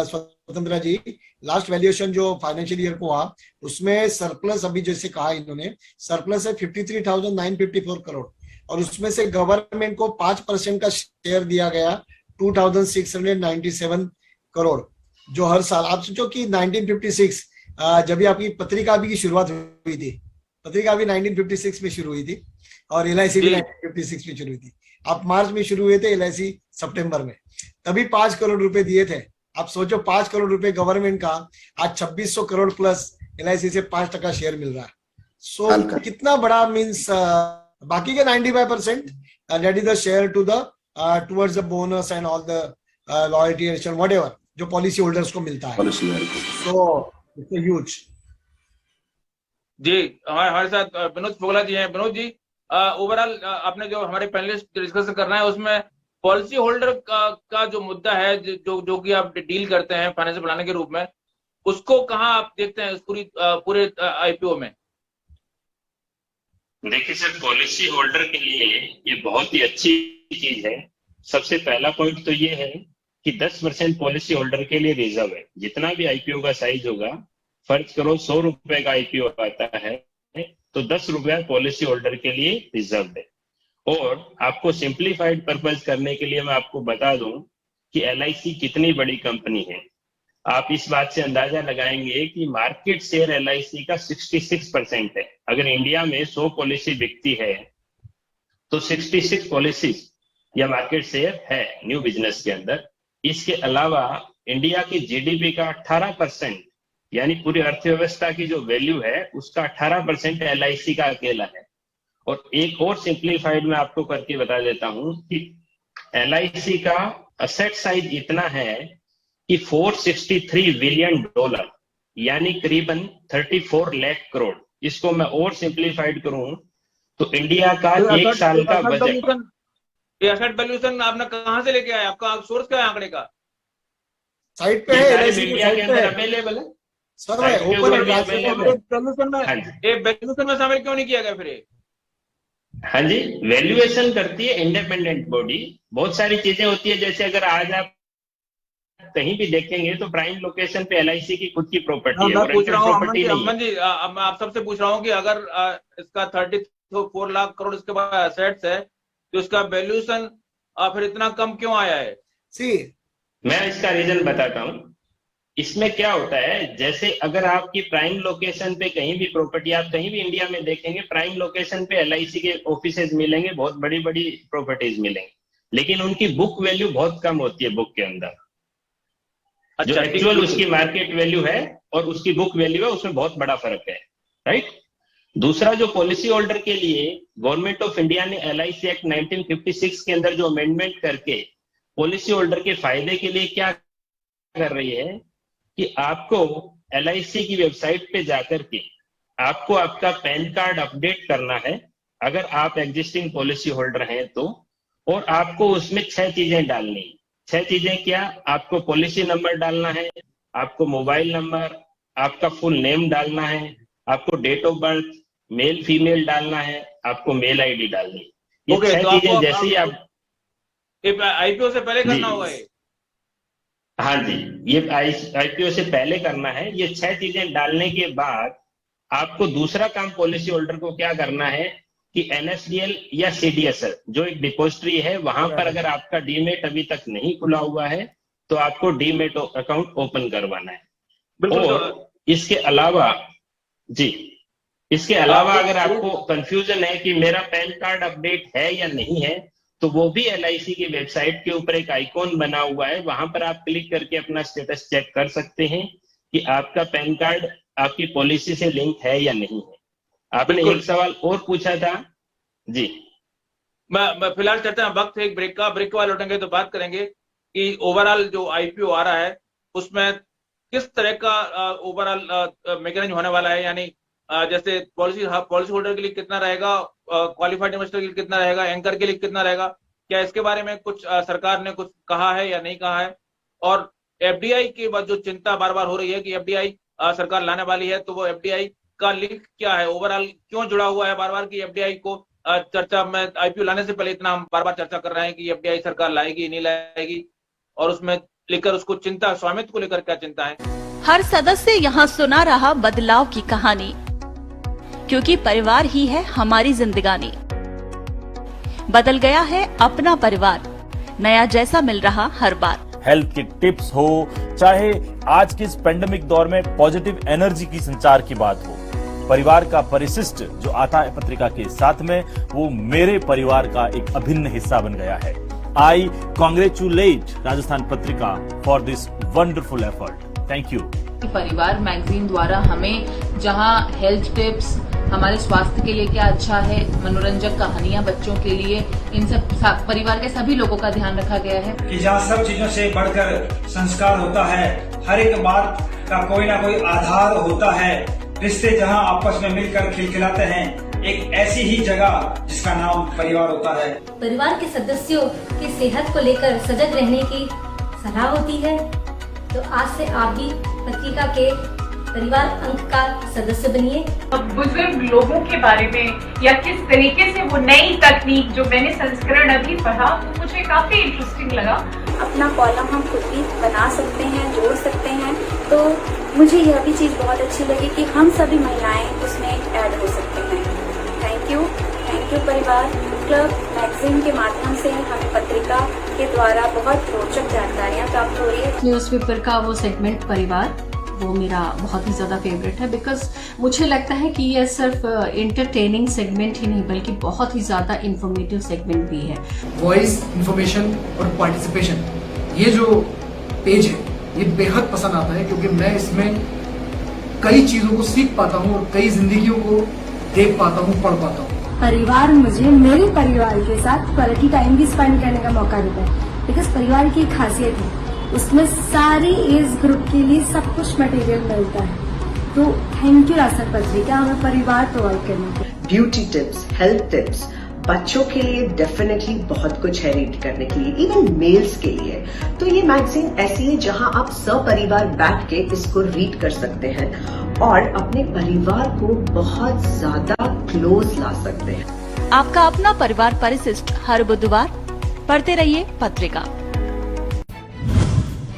स्वतंत्र जी, लास्ट वैल्यूएशन जो फाइनेंशियल ईयर को हुआ, उसमें सरप्लस, अभी जैसे कहा इन्होंने, सरप्लस है 53,954 करोड़, और उसमें से गवर्नमेंट को 5% का शेयर दिया गया 2,697 करोड़, जो हर साल। आप सोचो कि 1956 जब भी आपकी पत्रिका भी की शुरुआत हुई थी, पत्रिका भी 1956 में शुरू हुई थी, और LIC भी 1956 में शुरू हुई थी। आप मार्च में शुरू हुए थे, LIC सितंबर में, तभी 5 करोड़ रुपए दिए थे। आप सोचो 5 करोड़ रुपए गवर्नमेंट का, आज 2600 करोड़ प्लस LIC से 5% शेयर मिल रहा है। सो कितना बड़ा मीन्स, बाकी के 95% that is the share to the towards the bonus and all the loyalty and whatever जो पॉलिसी होल्डर्स को मिलता है. So it's a huge. जी हमारे साथ विनोद फोगला जी हैं. विनोद जी, ओवरऑल आपने जो हमारे पैनलिस्ट डिस्कशन करना है उसमें पॉलिसी होल्डर का जो मुद्दा है जो कि आप डील करते हैं फाइनेंशियल प्लानर के रूप में, उसको कहाँ आप देखते हैं इस पूरे आईपीओ में? देखिए सर, पॉलिसी होल्डर के लिए ये बहुत ही अच्छी चीज है. सबसे पहला पॉइंट तो ये है कि 10% पॉलिसी होल्डर के लिए रिजर्व है. जितना भी आईपीओ का साइज होगा, फर्ज करो 100 रुपए का आईपीओ आता है तो 10 रुपया पॉलिसी होल्डर के लिए रिजर्व है. और आपको सिंप्लीफाइड पर्पज करने के लिए मैं आपको बता दूं कि एलआईसी कितनी बड़ी कंपनी है. आप इस बात से अंदाजा लगाएंगे कि मार्केट शेयर एलआईसी का 66% है. अगर इंडिया में 100 पॉलिसी बिकती है तो 66 पॉलिसी या मार्केट शेयर है न्यू बिजनेस के अंदर. इसके अलावा इंडिया की जीडीपी का 18%, यानी पूरी अर्थव्यवस्था की जो वैल्यू है उसका 18% एलआईसी का अकेला है. और एक और सिंप्लीफाइड मैं आपको करके बता देता हूं कि एलआईसी का असेट साइज इतना है कि $463 बिलियन, यानी करीबन 34 लाख करोड़. इसको मैं और सिंप्लीफाइड करूं तो इंडिया का एक साल का बजट. एसेट वैल्यूएशन आपने कहां से लेके आए? आपका सोर्स क्या है आंकड़े का? साइट पे है, इंडिया के अंदर अवेलेबल है सर. वैल्यूएशन में शामिल क्यों नहीं किया गया फिर? हाँ जी, वैल्यूएशन करती है इंडिपेंडेंट बॉडी. बहुत सारी चीजें होती है, जैसे अगर आज आप कहीं भी देखेंगे तो प्राइम लोकेशन पे एलआईसी की खुद की प्रॉपर्टी है. मैं पूछ रहा हूँ अमन जी, मैं आप सबसे पूछ रहा हूँ कि अगर इसका 34 लाख करोड़ इसके पास एसेट्स है तो इसका वैल्यूएशन फिर इतना कम क्यों आया है? मैं इसका रीजन बताता हूँ. इसमें क्या होता है, जैसे अगर आपकी प्राइम लोकेशन पे कहीं भी प्रॉपर्टी, आप कहीं भी इंडिया में देखेंगे प्राइम लोकेशन पे एलआईसी के ऑफिसेज मिलेंगे, बहुत बड़ी बड़ी प्रॉपर्टीज मिलेंगे, लेकिन उनकी बुक वैल्यू बहुत कम होती है बुक के अंदर. जो एक्चुअल उसकी मार्केट वैल्यू है और उसकी बुक वैल्यू है उसमें बहुत बड़ा फर्क है. राइट. दूसरा, जो पॉलिसी होल्डर के लिए गवर्नमेंट ऑफ इंडिया ने एलआईसी एक्ट 1956 के अंदर जो अमेंडमेंट करके पॉलिसी होल्डर के फायदे के लिए क्या कर रही है कि आपको एलआईसी की वेबसाइट पे जाकर के आपको आपका पैन कार्ड अपडेट करना है अगर आप एग्जिस्टिंग पॉलिसी होल्डर हैं तो. और आपको उसमें 6 चीजें डालनी. 6 चीजें क्या? आपको पॉलिसी नंबर डालना है, आपको मोबाइल नंबर, आपका फुल नेम डालना है, आपको date of birth, male female डालना है, आपको मेल आईडी डालनी. ये 6 चीजें जैसे ही आप आईपीओ से पहले करना होगा. हाँ जी, ये आईपीओ से पहले करना है. ये 6 चीजें डालने के बाद आपको दूसरा काम पॉलिसी होल्डर को क्या करना है कि एनएसडीएल या सीडीएसएल जो एक डिपोजिटरी है वहां पर अगर आपका डीमेट अभी तक नहीं खुला हुआ है तो आपको डीमेट अकाउंट ओपन करवाना है. और इसके अलावा इसके अलावा अगर आपको कंफ्यूजन है कि मेरा पैन कार्ड अपडेट है या नहीं है तो वो भी एलआईसी की वेबसाइट के ऊपर एक आइकॉन बना हुआ है, वहां पर आप क्लिक करके अपना स्टेटस चेक कर सकते हैं कि आपका पैन कार्ड आपकी पॉलिसी से लिंक है या नहीं है. आपने एक सवाल और पूछा था जी. मैं फिलहाल चर्चा वक्त है एक ब्रेक के बाद लौटेंगे तो बात करेंगे कि ओवरऑल जो आईपीओ आ रहा है उसमें किस तरह का ओवरऑल मैकेनिज्म होने वाला है. यानी जैसे पॉलिसी होल्डर के लिए कितना रहेगा, क्वालिफाइड इन्वेस्टर के लिए कितना रहेगा, एंकर के लिए कितना रहेगा, क्या इसके बारे में कुछ सरकार ने कुछ कहा है या नहीं कहा है? और एफडीआई की जो चिंता बार बार हो रही है कि एफडीआई सरकार लाने वाली है, तो वो एफडीआई का लिंक क्या है, ओवरऑल क्यों जुड़ा हुआ है बार बार की एफडीआई को चर्चा में आईपीओ लाने से पहले इतना हम बार बार चर्चा कर रहे हैं कि एफडीआई सरकार लाएगी नहीं लाएगी, और उसमें लेकर उसको चिंता, स्वामित्व को लेकर क्या चिंता है? हर सदस्य यहाँ सुना रहा बदलाव की कहानी, क्योंकि परिवार ही है हमारी जिंदगानी. बदल गया है अपना परिवार, नया जैसा मिल रहा हर बार. हेल्थ के टिप्स हो, चाहे आज के इस पेंडेमिक दौर में पॉजिटिव एनर्जी की संचार की बात हो, परिवार का परिशिष्ट जो आता है पत्रिका के साथ में, वो मेरे परिवार का एक अभिन्न हिस्सा बन गया है. I congratulate Rajasthan Patrika for this wonderful effort. Thank you. परिवार मैगजीन द्वारा हमें जहां हेल्थ टिप्स, हमारे स्वास्थ्य के लिए क्या अच्छा है, मनोरंजक कहानियां बच्चों के लिए, इन सब परिवार के सभी लोगों का ध्यान रखा गया है कि जहाँ सब चीजों से बढ़कर संस्कार होता है, हर एक बात का कोई ना कोई आधार होता है, रिश्ते जहाँ आपस में मिलकर खिलखिलाते हैं, एक ऐसी ही जगह जिसका नाम परिवार होता है। परिवार के सदस्यों की सेहत को लेकर सजग रहने की सलाह होती है, तो आज से आप भी पत्रिका के परिवार अंक का सदस्य बनिए। बुजुर्ग लोगों के बारे में या किस तरीके से वो नई तकनीक, जो मैंने संस्करण अभी पढ़ा तो मुझे काफी इंटरेस्टिंग लगा। अपना कॉलम हम खुद भी बना सकते हैं, जोड़ सकते हैं, तो मुझे यह भी चीज बहुत अच्छी लगी कि हम सभी महिलाएं उसमें ऐड हो सकते हैं। थैंक यू परिवार क्लब मैगजीन के माध्यम से हमें पत्रिका के द्वारा बहुत रोचक जानकारियाँ प्राप्त हो रही है। न्यूज़पेपर का वो सेगमेंट परिवार, वो मेरा बहुत ही ज्यादा फेवरेट है, बिकॉज मुझे लगता है कि ये सिर्फ एंटरटेनिंग सेगमेंट ही नहीं बल्कि बहुत ही ज्यादा इंफॉर्मेटिव सेगमेंट भी है। वॉइस, इंफॉर्मेशन और पार्टिसिपेशन, ये जो पेज है ये बेहद पसंद आता है, क्योंकि मैं इसमें कई चीजों को सीख पाता हूँ और कई जिंदगियों को देख पाता हूँ, पढ़ पाता हूँ। परिवार मुझे मेरे परिवार के साथ क्वालिटी टाइम भी स्पेंड करने का मौका देता है, बिकॉज परिवार की एक खासियत है, उसमें सारी एज ग्रुप के लिए सब कुछ मटेरियल मिलता है। तो थैंक यू राजस्थान पत्रिका हमें परिवार प्रोवाइड करने के। ब्यूटी टिप्स, हेल्थ टिप्स, बच्चों के लिए डेफिनेटली बहुत कुछ है रीड करने के लिए, इवन मेल्स के लिए। तो ये मैगजीन ऐसी है जहां आप सपरिवार बैठ के इसको रीड कर सकते हैं और अपने परिवार को बहुत ज्यादा क्लोज ला सकते हैं। आपका अपना परिवार परिशिष्ट हर बुधवार पढ़ते रहिए पत्रिका।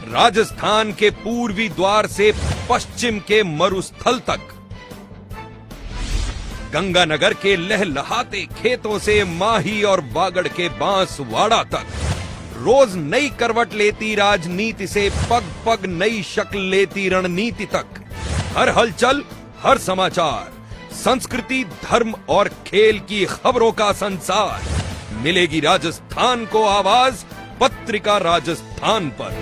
राजस्थान के पूर्वी द्वार से पश्चिम के मरुस्थल तक, गंगानगर के लहलहाते खेतों से माही और बागड़ के बांसवाड़ा तक, रोज नई करवट लेती राजनीति से पग पग नई शक्ल लेती रणनीति तक, हर हलचल, हर समाचार, संस्कृति, धर्म और खेल की खबरों का संसार, मिलेगी राजस्थान को आवाज पत्रिका राजस्थान पर।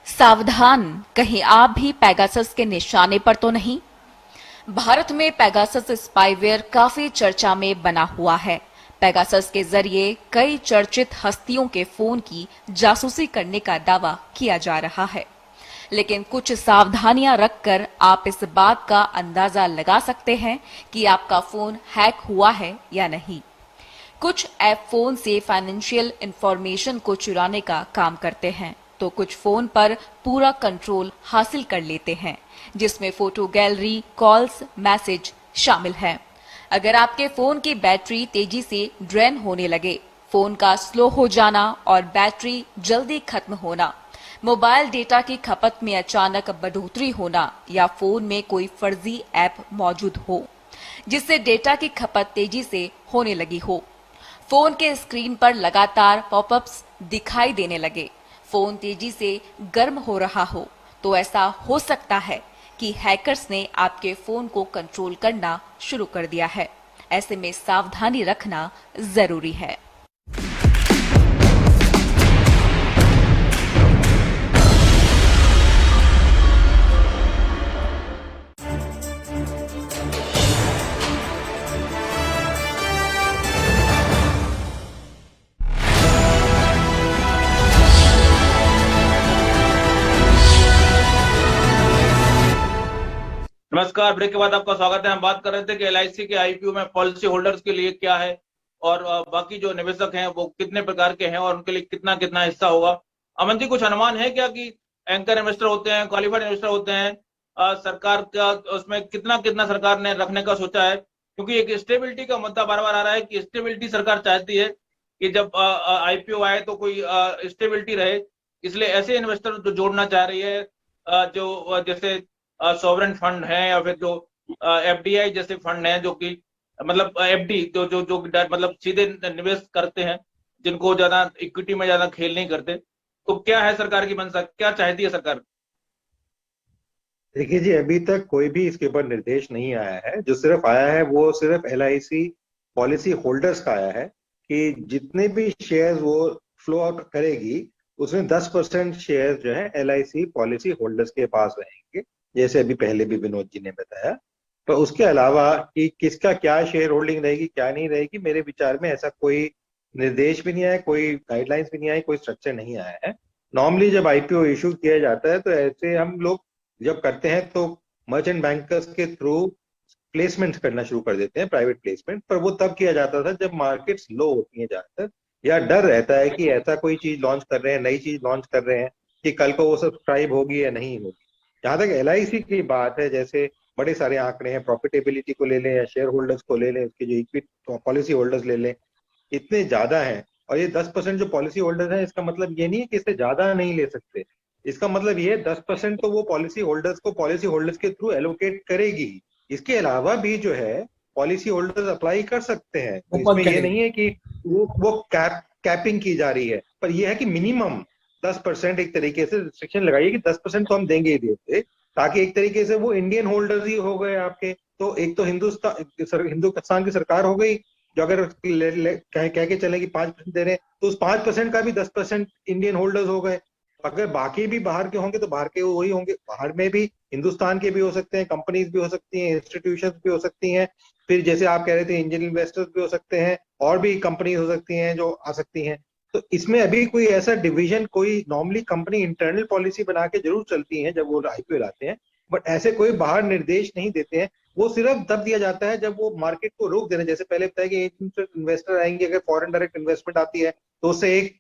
सावधान, कहीं आप भी पेगासस के निशाने पर तो नहीं। भारत में पेगासस स्पाईवेयर काफी चर्चा में बना हुआ है। पेगासस के जरिए कई चर्चित हस्तियों के फोन की जासूसी करने का दावा किया जा रहा है, लेकिन कुछ सावधानियां रखकर आप इस बात का अंदाजा लगा सकते हैं कि आपका फोन हैक हुआ है या नहीं। कुछ ऐप फोन से फाइनेंशियल इंफॉर्मेशन को चुराने का काम करते हैं, तो कुछ फोन पर पूरा कंट्रोल हासिल कर लेते हैं, जिसमें फोटो गैलरी, कॉल्स, मैसेज शामिल है। अगर आपके फोन की बैटरी तेजी से ड्रेन होने लगे, फोन का स्लो हो जाना और बैटरी जल्दी खत्म होना, मोबाइल डेटा की खपत में अचानक बढ़ोतरी होना या फोन में कोई फर्जी ऐप मौजूद हो जिससे डेटा की खपत तेजी से होने लगी हो, फोन के स्क्रीन पर लगातार पॉपअप्स दिखाई देने लगे, फोन तेजी से गर्म हो रहा हो, तो ऐसा हो सकता है कि हैकर्स ने आपके फोन को कंट्रोल करना शुरू कर दिया है। ऐसे में सावधानी रखना जरूरी है। नमस्कार, ब्रेक के बाद आपका स्वागत है। हम बात कर रहे थे कि एलआईसी के आईपीओ में पॉलिसी होल्डर्स के लिए क्या है और बाकी जो निवेशक हैं वो कितने प्रकार के हैं और उनके लिए कितना कितना हिस्सा होगा। अमन जी, कुछ अनुमान है क्या कि एंकर इन्वेस्टर होते हैं, क्वालिफाइड इन्वेस्टर होते हैं, सरकार का उसमें कितना कितना सरकार ने रखने का सोचा है? क्योंकि एक स्टेबिलिटी का मुद्दा बार बार आ रहा है कि स्टेबिलिटी सरकार चाहती है कि जब आईपीओ आए तो कोई स्टेबिलिटी रहे, इसलिए ऐसे इन्वेस्टर जो जोड़ना चाह रही है, जो जैसे सॉवरेन फंड है या फिर जो एफडीआई जैसे फंड हैं, जो कि मतलब एफडी जो जो जो मतलब सीधे निवेश करते हैं, जिनको ज्यादा इक्विटी में ज्यादा खेल नहीं करते। तो क्या है सरकार की मंशा, क्या चाहती है सरकार? देखिए जी, अभी तक कोई भी इसके ऊपर निर्देश नहीं आया है। जो सिर्फ आया है वो सिर्फ एलआईसी पॉलिसी होल्डर्स का आया है कि जितने भी शेयर्स वो फ्लो आउट करेगी उसमें 10% शेयर जो है LIC पॉलिसी होल्डर्स के पास रहेंगे, जैसे अभी पहले भी विनोद जी ने बताया। पर उसके अलावा कि किसका क्या शेयर होल्डिंग रहेगी क्या नहीं रहेगी, मेरे विचार में ऐसा कोई निर्देश भी नहीं आया, कोई गाइडलाइंस भी नहीं आई, कोई स्ट्रक्चर नहीं आया है। नॉर्मली जब IPO इशू किया जाता है तो ऐसे हम लोग जब करते हैं तो मर्चेंट बैंकर्स के थ्रू प्लेसमेंट करना शुरू कर देते हैं, प्राइवेट प्लेसमेंट। पर वो तब किया जाता था जब मार्केट्स लो होती है ज्यादातर, या डर रहता है कि ऐसा कोई चीज लॉन्च कर रहे हैं, नई चीज लॉन्च कर रहे हैं कि कल को वो सब्सक्राइब होगी या नहीं होगी। जहां तक LIC की बात है, जैसे बड़े सारे आंकड़े हैं, प्रॉफिटेबिलिटी को ले लें या शेयर होल्डर्स को ले लें, उसके जो इक्विटी पॉलिसी होल्डर्स ले लें, इतने ज्यादा हैं। और ये 10% जो पॉलिसी होल्डर्स हैं, इसका मतलब ये नहीं है कि इससे ज्यादा नहीं ले सकते। इसका मतलब ये 10% तो वो पॉलिसी होल्डर्स को पॉलिसी होल्डर्स के थ्रू एलोकेट करेगी। इसके अलावा भी जो है पॉलिसी होल्डर्स अप्लाई कर सकते हैं। तो इसमें ये नहीं है कि वो कैपिंग की जा रही है, पर यह है कि मिनिमम 10% एक तरीके से रिस्ट्रिक्शन लगाइए कि 10% तो हम देंगे ही देते, ताकि एक तरीके से वो इंडियन होल्डर्स ही हो गए आपके। तो एक तो हिंदुस्तान की सरकार हो गई जो अगर कह के चले कि 5% दे रहे हैं, तो उस 5% का भी 10% इंडियन होल्डर्स हो गए। अगर बाकी भी बाहर के होंगे तो बाहर के वही होंगे, बाहर में भी हिंदुस्तान के भी हो सकते हैं, कंपनीज भी हो सकती हैं, इंस्टीट्यूशंस भी हो सकती हैं, फिर जैसे आप कह रहे थे एंजल इन्वेस्टर्स भी हो सकते हैं, और भी कंपनीज हो सकती हैं जो आ सकती हैं। तो इसमें अभी कोई ऐसा डिवीजन, कोई नॉर्मली कंपनी इंटरनल पॉलिसी बना के जरूर चलती है जब वो IPO लाते हैं, बट ऐसे कोई बाहर निर्देश नहीं देते हैं। वो सिर्फ तब दिया जाता है जब वो मार्केट को रोक देना, जैसे पहले बताया कि इन्वेस्टर आएंगे, अगर फॉरेन डायरेक्ट इन्वेस्टमेंट आती है तो उससे एक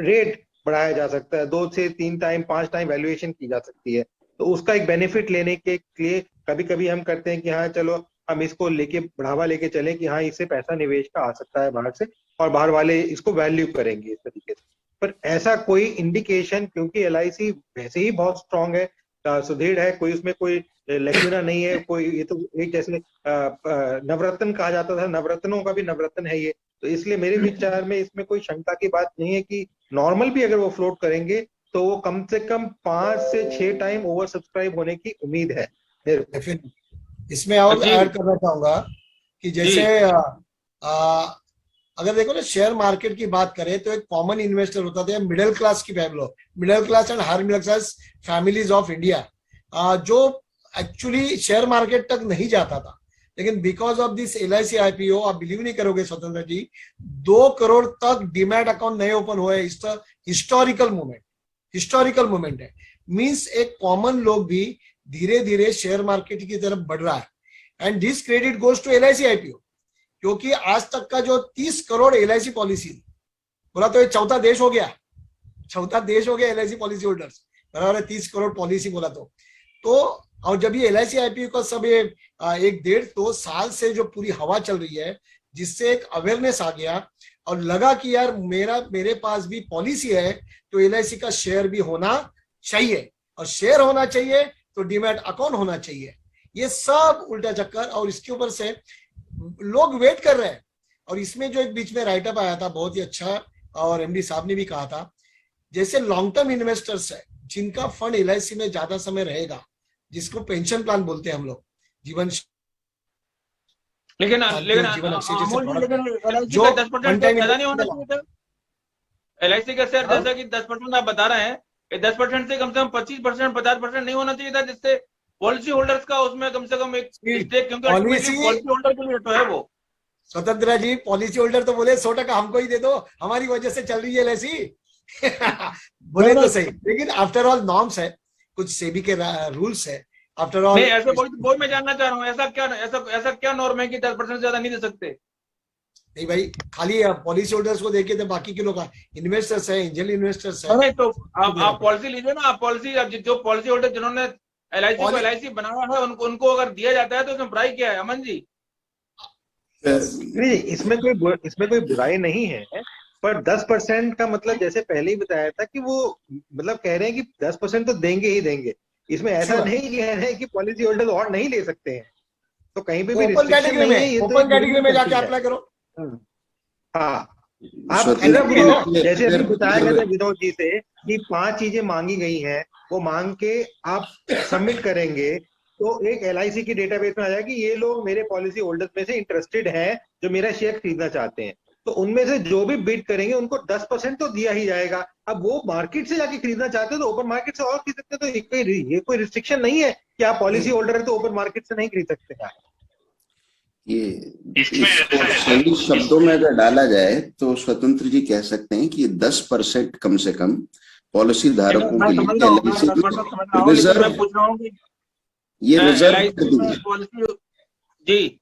रेट बढ़ाया जा सकता है, 2 से 3 टाइम 5 टाइम वैल्यूएशन की जा सकती है। तो उसका एक बेनिफिट लेने के लिए कभी कभी हम करते हैं कि हाँ चलो हम इसको लेके बढ़ावा लेके चले कि हाँ इससे पैसा निवेश का आ सकता है बाहर से, और बाहर वाले इसको वैल्यू करेंगे इस तरीके से। पर ऐसा कोई इंडिकेशन, क्योंकि LIC वैसे ही बहुत स्ट्रांग है, सुदृढ़ है, कोई उसमें कोई लैक्यूना नहीं है, कोई ये तो एक जैसे नवरत्न कहा जाता था, नवरत्नों का भी नवरत्न है ये। तो इसलिए मेरे विचार में इसमें कोई शंका की बात नहीं है कि नॉर्मल भी अगर वो फ्लोट करेंगे तो वो कम से कम 5 से 6 टाइम ओवर सब्सक्राइब होने की उम्मीद है। इसमें और ऐड करना चाहूंगा कि जैसे अगर देखो ना शेयर मार्केट की बात करें तो एक कॉमन इन्वेस्टर होता था मिडिल क्लास की family, middle class and higher middle class families of India, जो एक्चुअली शेयर मार्केट तक नहीं जाता था। लेकिन because of this LIC IPO, आप बिलीव नहीं करोगे स्वतंत्र जी, 2 करोड़ तक डीमैट अकाउंट नए ओपन हुए। हिस्टोरिकल मूवमेंट है। मींस एक कॉमन लोग भी धीरे धीरे शेयर मार्केट की तरफ बढ़ रहा है। And this credit goes to LIC IPO, क्योंकि आज तक का जो 30 करोड़ LIC पॉलिसी बोला तो ये चौथा देश हो गया LIC पॉलिसी होल्डर्स, बराबर है 30 करोड़ पॉलिसी बोला तो और जब ये LIC IPO का सब ये 1-1.5-2 साल से जो पूरी हवा चल रही है, जिससे एक अवेयरनेस आ गया और लगा कि यार मेरे पास भी पॉलिसी है तो LIC का शेयर भी होना चाहिए, और शेयर होना चाहिए तो डीमैट अकाउंट होना चाहिए। ये सब उल्टा चक्कर, और इसके ऊपर से लोग वेट कर रहे हैं। और इसमें जो एक बीच में राइटअप आया था बहुत ही अच्छा, और MD साहब ने भी कहा था, जैसे लॉन्ग टर्म इन्वेस्टर्स है जिनका फंड LIC में ज्यादा समय रहेगा, जिसको पेंशन प्लान बोलते हैं हम लोग, जीवन लेकिन जो 10% ज्यादा नहीं होना चाहिए था LIC का शेयर, जैसा कि 10% आप बता रहे हैं, 10% से कम 25% 50% नहीं होना चाहिए था, जिससे पॉलिसी होल्डर्स का उसमें कम से कम एक स्टेक, क्योंकि पॉलिसी होल्डर के लिए तो है वो। स्वतंत्र जी, पॉलिसी होल्डर तो बोले 100% हमको ही दे दो, हमारी वजह से चल रही है LIC बोले तो सही, लेकिन आफ्टर ऑल नॉर्म्स है, कुछ सेबी के रूल्स है आफ्टर ऑल। नहीं, ऐसे वही मैं जानना चाह रहा हूँ, ऐसा क्या नॉर्म है कि 10% ज्यादा नहीं दे सकते? नहीं भाई, खाली पॉलिसी होल्डर्स को देखिए तो बाकी के लोग इन्वेस्टर्स है, एंजल इन्वेस्टर्स है। नहीं तो आप पॉलिसी लीजिए ना, आप पॉलिसी, जो पॉलिसी होल्डर जिन्होंने LIC बनाया है उनको अगर दिया जाता है तो उसमें बुराई क्या है अमन जी? नहीं, इसमें कोई बुराई नहीं है, पर 10% का मतलब जैसे पहले ही बताया था कि वो मतलब कह रहे हैं कि 10% तो देंगे ही देंगे। इसमें ऐसा नहीं कह रहे हैं कि पॉलिसी होल्डर और नहीं ले सकते हैं, तो कहीं पे भी ओपन कैटेगरी में जाके अप्लाई करो। हाँ, आप जैसे अभी बताया गया था विनोद जी से कि 5 चीजें मांगी गई हैं, वो मांग के आप सबमिट करेंगे तो एक LIC की डेटाबेस में आ जाएगा कि ये लोग मेरे पॉलिसी होल्डर्स में से इंटरेस्टेड हैं जो मेरा शेयर खरीदना चाहते हैं। तो उनमें से जो भी बिड करेंगे उनको 10% तो दिया ही जाएगा। अब वो मार्केट से जाके खरीदना चाहते हैं तो ओपन मार्केट से और खरीद सकते हैं, तो ये कोई रिस्ट्रिक्शन नहीं है कि आप पॉलिसी होल्डर है तो ओपन मार्केट से नहीं खरीद सकते हैं। ये इसको सही शब्दों में अगर डाला जाए तो स्वतंत्र जी कह सकते हैं कि 10% कम से कम पॉलिसी धारकों के लिए रिजर्व, ये रिजर्व जी,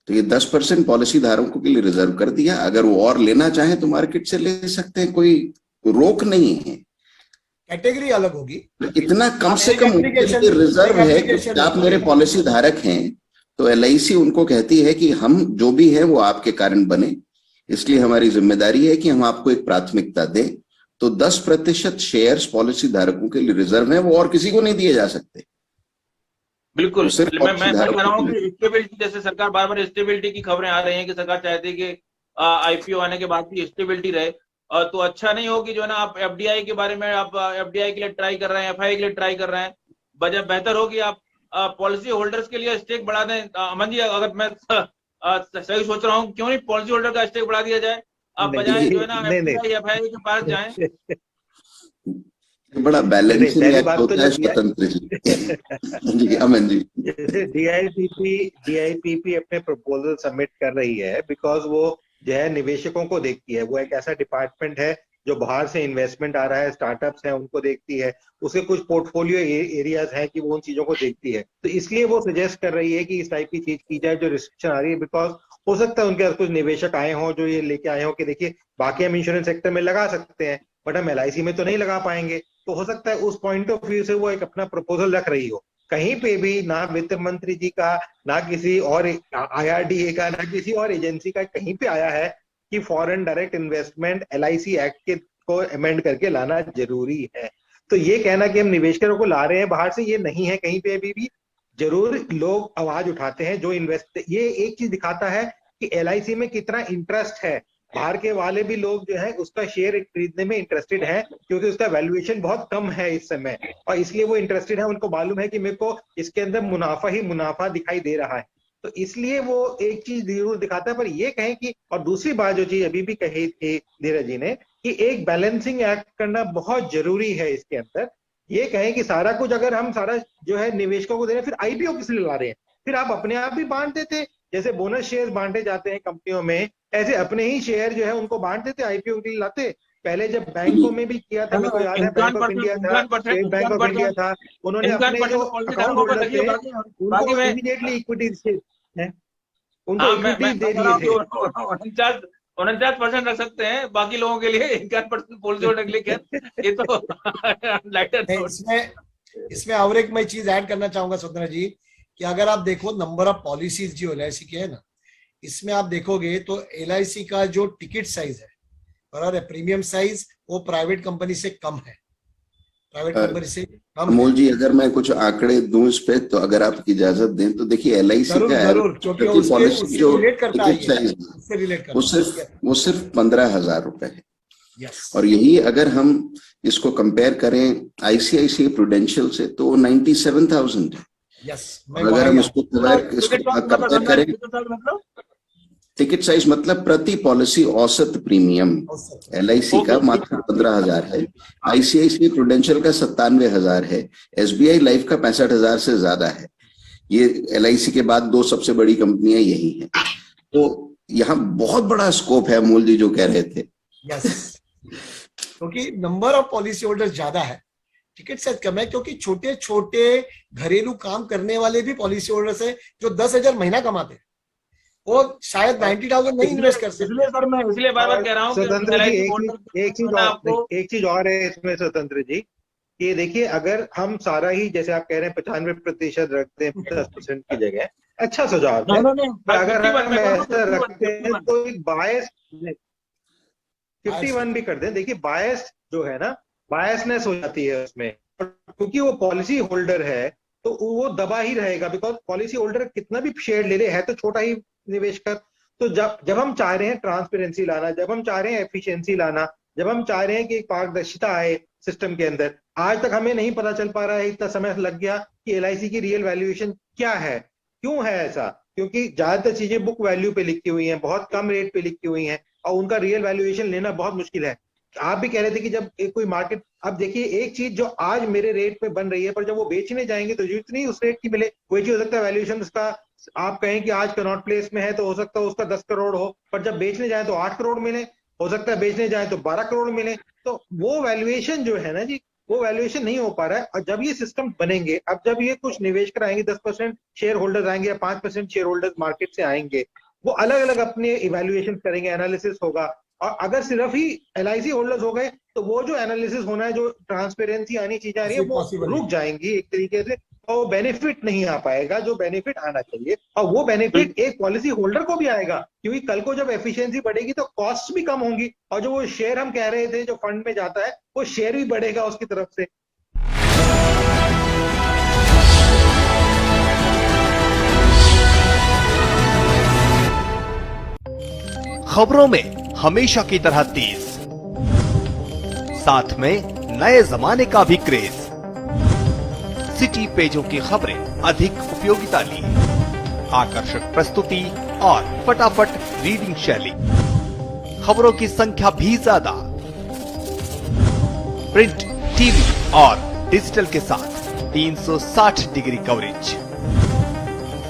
तो ये 10% पॉलिसी धारकों के लिए रिजर्व कर दिया। अगर वो और लेना चाहें तो मार्केट से ले सकते हैं, कोई रोक नहीं है। कैटेगरी अलग होगी, इतना कम से कम रिजर्व है कि आप मेरे पॉलिसी धारक हैं तो LIC उनको कहती है कि हम जो भी है वो आपके कारण बने, इसलिए हमारी जिम्मेदारी है कि हम आपको एक प्राथमिकता दें। तो 10% शेयर्स पॉलिसी धारकों के लिए रिजर्व है, वो और किसी को नहीं दिए जा सकते। बिल्कुल, मैं कह रहा हूँ कि स्टेबिलिटी, जैसे सरकार बार बार स्टेबिलिटी की खबरें आ रही हैं कि सरकार चाहती है कि IPO आने के बाद भी स्टेबिलिटी रहे, तो अच्छा नहीं होगी जो है ना आप FDI के बारे में, आप FDI के लिए ट्राई कर रहे हैं, FI के लिए ट्राई कर रहे हैं, बेहतर होगी आप पॉलिसी होल्डर्स के लिए स्टेक बढ़ा दें। अमन जी, अगर मैं सही सोच रहा हूँ, क्यों नहीं पॉलिसी होल्डर का स्टेक बढ़ा दिया जाए, आप बजाय जो है ना FDI FI के पास जाएं। बड़ा बैलेंसिंग एक्ट होता है स्वतंत्र जी। अमन जी, जैसे DIPP अपने प्रपोजल सबमिट कर रही है बिकॉज वो जो है निवेशकों को देखती है। वो एक ऐसा डिपार्टमेंट है जो बाहर से इन्वेस्टमेंट आ रहा है, स्टार्टअप्स हैं उनको देखती है, उसके कुछ पोर्टफोलियो एरियाज हैं कि वो उन चीजों को देखती है। तो इसलिए वो सजेस्ट कर रही है कि इस टाइप की चीज की जाए जो रिस्ट्रिक्शन आ रही है, बिकॉज हो सकता है उनके पास कुछ निवेशक आए हों जो ये लेके आए हों कि देखिए बाकी हम इंश्योरेंस सेक्टर में लगा सकते हैं बट हम LIC में तो नहीं लगा पाएंगे। तो हो सकता है उस पॉइंट ऑफ व्यू से वो एक अपना प्रपोजल रख रही हो। कहीं पे भी ना वित्त मंत्री जी का, ना किसी और IRDA का, ना किसी और एजेंसी का कहीं पे आया है कि foreign direct investment LIC act के को अमेंड करके लाना जरूरी है। तो ये कहना कि हम निवेशकों को ला रहे हैं बाहर से, ये नहीं है कहीं पे भी। जरूर लोग आवाज उठाते हैं जो इन्वेस्ट, ये एक चीज दिखाता है कि LIC में कितना इंटरेस्ट है। बाहर के वाले भी लोग जो है उसका शेयर खरीदने में इंटरेस्टेड है क्योंकि उसका वैल्यूएशन बहुत कम है इस समय, और इसलिए वो इंटरेस्टेड है। उनको मालूम है कि मेरे को इसके अंदर मुनाफा ही मुनाफा दिखाई दे रहा है, तो इसलिए वो एक चीज जरूर दिखाता है। पर ये कहें कि, और दूसरी बात जो चीज अभी भी कही थी धीरज जी ने, कि एक बैलेंसिंग एक्ट करना बहुत जरूरी है इसके अंदर। ये कहें कि सारा कुछ अगर हम सारा जो है निवेशकों को दे रहे हैं, फिर IPO किस लिए ला रहे हैं? फिर आप अपने आप भी बांट देते, जैसे बोनस शेयर बांटे जाते हैं कंपनियों में, ऐसे अपने ही शेयर जो है उनको बांट देते, IPO के लिए लाते। पहले जब बैंकों में भी किया था, मेरे को याद है बैंक ऑफ इंडिया था, स्टेट बैंक ऑफ इंडिया था, उन्होंने अपने जो अकाउंट होल्डर थे उनको इमीडिएटली इक्विटी है उनको इक्विटी दे दिए थे। 49% रख सकते हैं, बाकी लोगों के लिए 51% पॉलिसी होल्डर के लिए ये तो लाइटर। इसमें और एक मैं चीज ऐड करना चाहूंगा स्वतंत्र जी, कि अगर आप देखो नंबर ऑफ पॉलिसीज जो LIC के है ना, इसमें आप देखोगे तो LIC का जो टिकट साइज है और प्रीमियम साइज वो प्राइवेट कंपनी से कम है, प्राइवेट कंपनी से कम। अमोल जी, अगर मैं कुछ आंकड़े दूं इस पे, तो अगर आपकी इजाजत दें तो देखिए LIC का पॉलिसी जो टिकट साइज वो सिर्फ 15,000 रुपए है। और यही अगर हम इसको कंपेयर करें ICICI प्रूडेंशियल से तो 97,000 है। अगर हम इसको कंपेयर करें, टिकट साइज मतलब प्रति पॉलिसी औसत प्रीमियम LIC का मात्र 15,000 है, ICICI प्रूडेंशियल का 97,000 है, SBI लाइफ का 65,000 से ज्यादा है। ये LIC के बाद दो सबसे बड़ी कंपनियां यही हैं। तो यहाँ बहुत बड़ा स्कोप है, अमोल जी जो कह रहे थे। क्योंकि नंबर ऑफ पॉलिसी होल्डर ज्यादा है, टिकट साइज कम है, क्योंकि छोटे छोटे घरेलू काम करने वाले भी पॉलिसी होल्डर्स है जो 10,000 महीना कमाते हैं, वो शायद 90,000 नहीं इन्वेस्ट कर सकते। इसलिए सर मैं इसलिए बार बार कह रहा हूँ स्वतंत्र जी एक चीज और है इसमें स्वतंत्र जी, कि देखिए अगर हम सारा ही जैसे आप कह रहे हैं 95% रखते हैं 10% की जगह, अच्छा सुझाव है। अगर हम ऐसा रखते हैं तो एक बायस 51 भी कर दें। देखिए बायस जो है ना, बायसनेस हो जाती है उसमें, क्योंकि वो पॉलिसी होल्डर है तो वो दबा ही रहेगा, बिकॉज पॉलिसी होल्डर कितना भी शेयर ले ले है तो छोटा ही निवेश कर। तो जब हम चाह रहे हैं ट्रांसपेरेंसी लाना, जब हम चाह रहे हैं एफिशिएंसी लाना, जब हम चाह रहे हैं कि एक पारदर्शिता आए सिस्टम के अंदर, आज तक हमें नहीं पता चल पा रहा है, इतना समय लग गया कि LIC की रियल वैल्यूएशन क्या है। क्यों है ऐसा? क्योंकि ज्यादातर चीजें बुक वैल्यू पे लिखी हुई हैं, बहुत कम रेट पे लिखी हुई हैं, और उनका रियल वैल्यूएशन लेना बहुत मुश्किल है। आप भी कह रहे थे कि जब कोई मार्केट, अब देखिए एक चीज जो आज मेरे रेट पे बन रही है, पर जब वो बेचने जाएंगे तो जितनी उस रेट की मिले, कोई चीज हो सकता है वैल्यूएशन उसका आप कहें कि आज कनॉट प्लेस में है तो हो सकता है उसका 10 करोड़ हो, पर जब बेचने जाए तो 8 करोड़ मिले, हो सकता है बेचने जाए तो 12 करोड़ मिले। तो वो वैल्यूएशन जो है ना जी, वो वैल्यूएशन नहीं हो पा रहा है। और जब ये सिस्टम बनेंगे, अब जब ये कुछ निवेश कर आएंगे, 10% शेयर होल्डर्स आएंगे या 5% शेयर होल्डर्स मार्केट से आएंगे, वो अलग अलग अपने इवैल्यूएशन करेंगे, एनालिसिस होगा। और अगर सिर्फ ही LIC होल्डर्स हो गए तो वो जो एनालिसिस होना है, जो ट्रांसपेरेंसी आनी चीजें आ रही है, वो रुक जाएंगी एक तरीके से, और वो बेनिफिट नहीं आ पाएगा जो बेनिफिट आना चाहिए। और वो बेनिफिट एक पॉलिसी होल्डर को भी आएगा, क्योंकि कल को जब एफिशिएंसी बढ़ेगी तो कॉस्ट भी कम होंगी, और जो वो शेयर हम कह रहे थे जो फंड में जाता है, वो शेयर भी बढ़ेगा उसकी तरफ से। खबरों में हमेशा की तरह तेज, साथ में नए जमाने का भी क्रेज। सिटी पेजों की खबरें अधिक उपयोगिता ली, आकर्षक प्रस्तुति और फटाफट रीडिंग शैली, खबरों की संख्या भी ज्यादा, प्रिंट, टीवी और डिजिटल के साथ 360 डिग्री कवरेज।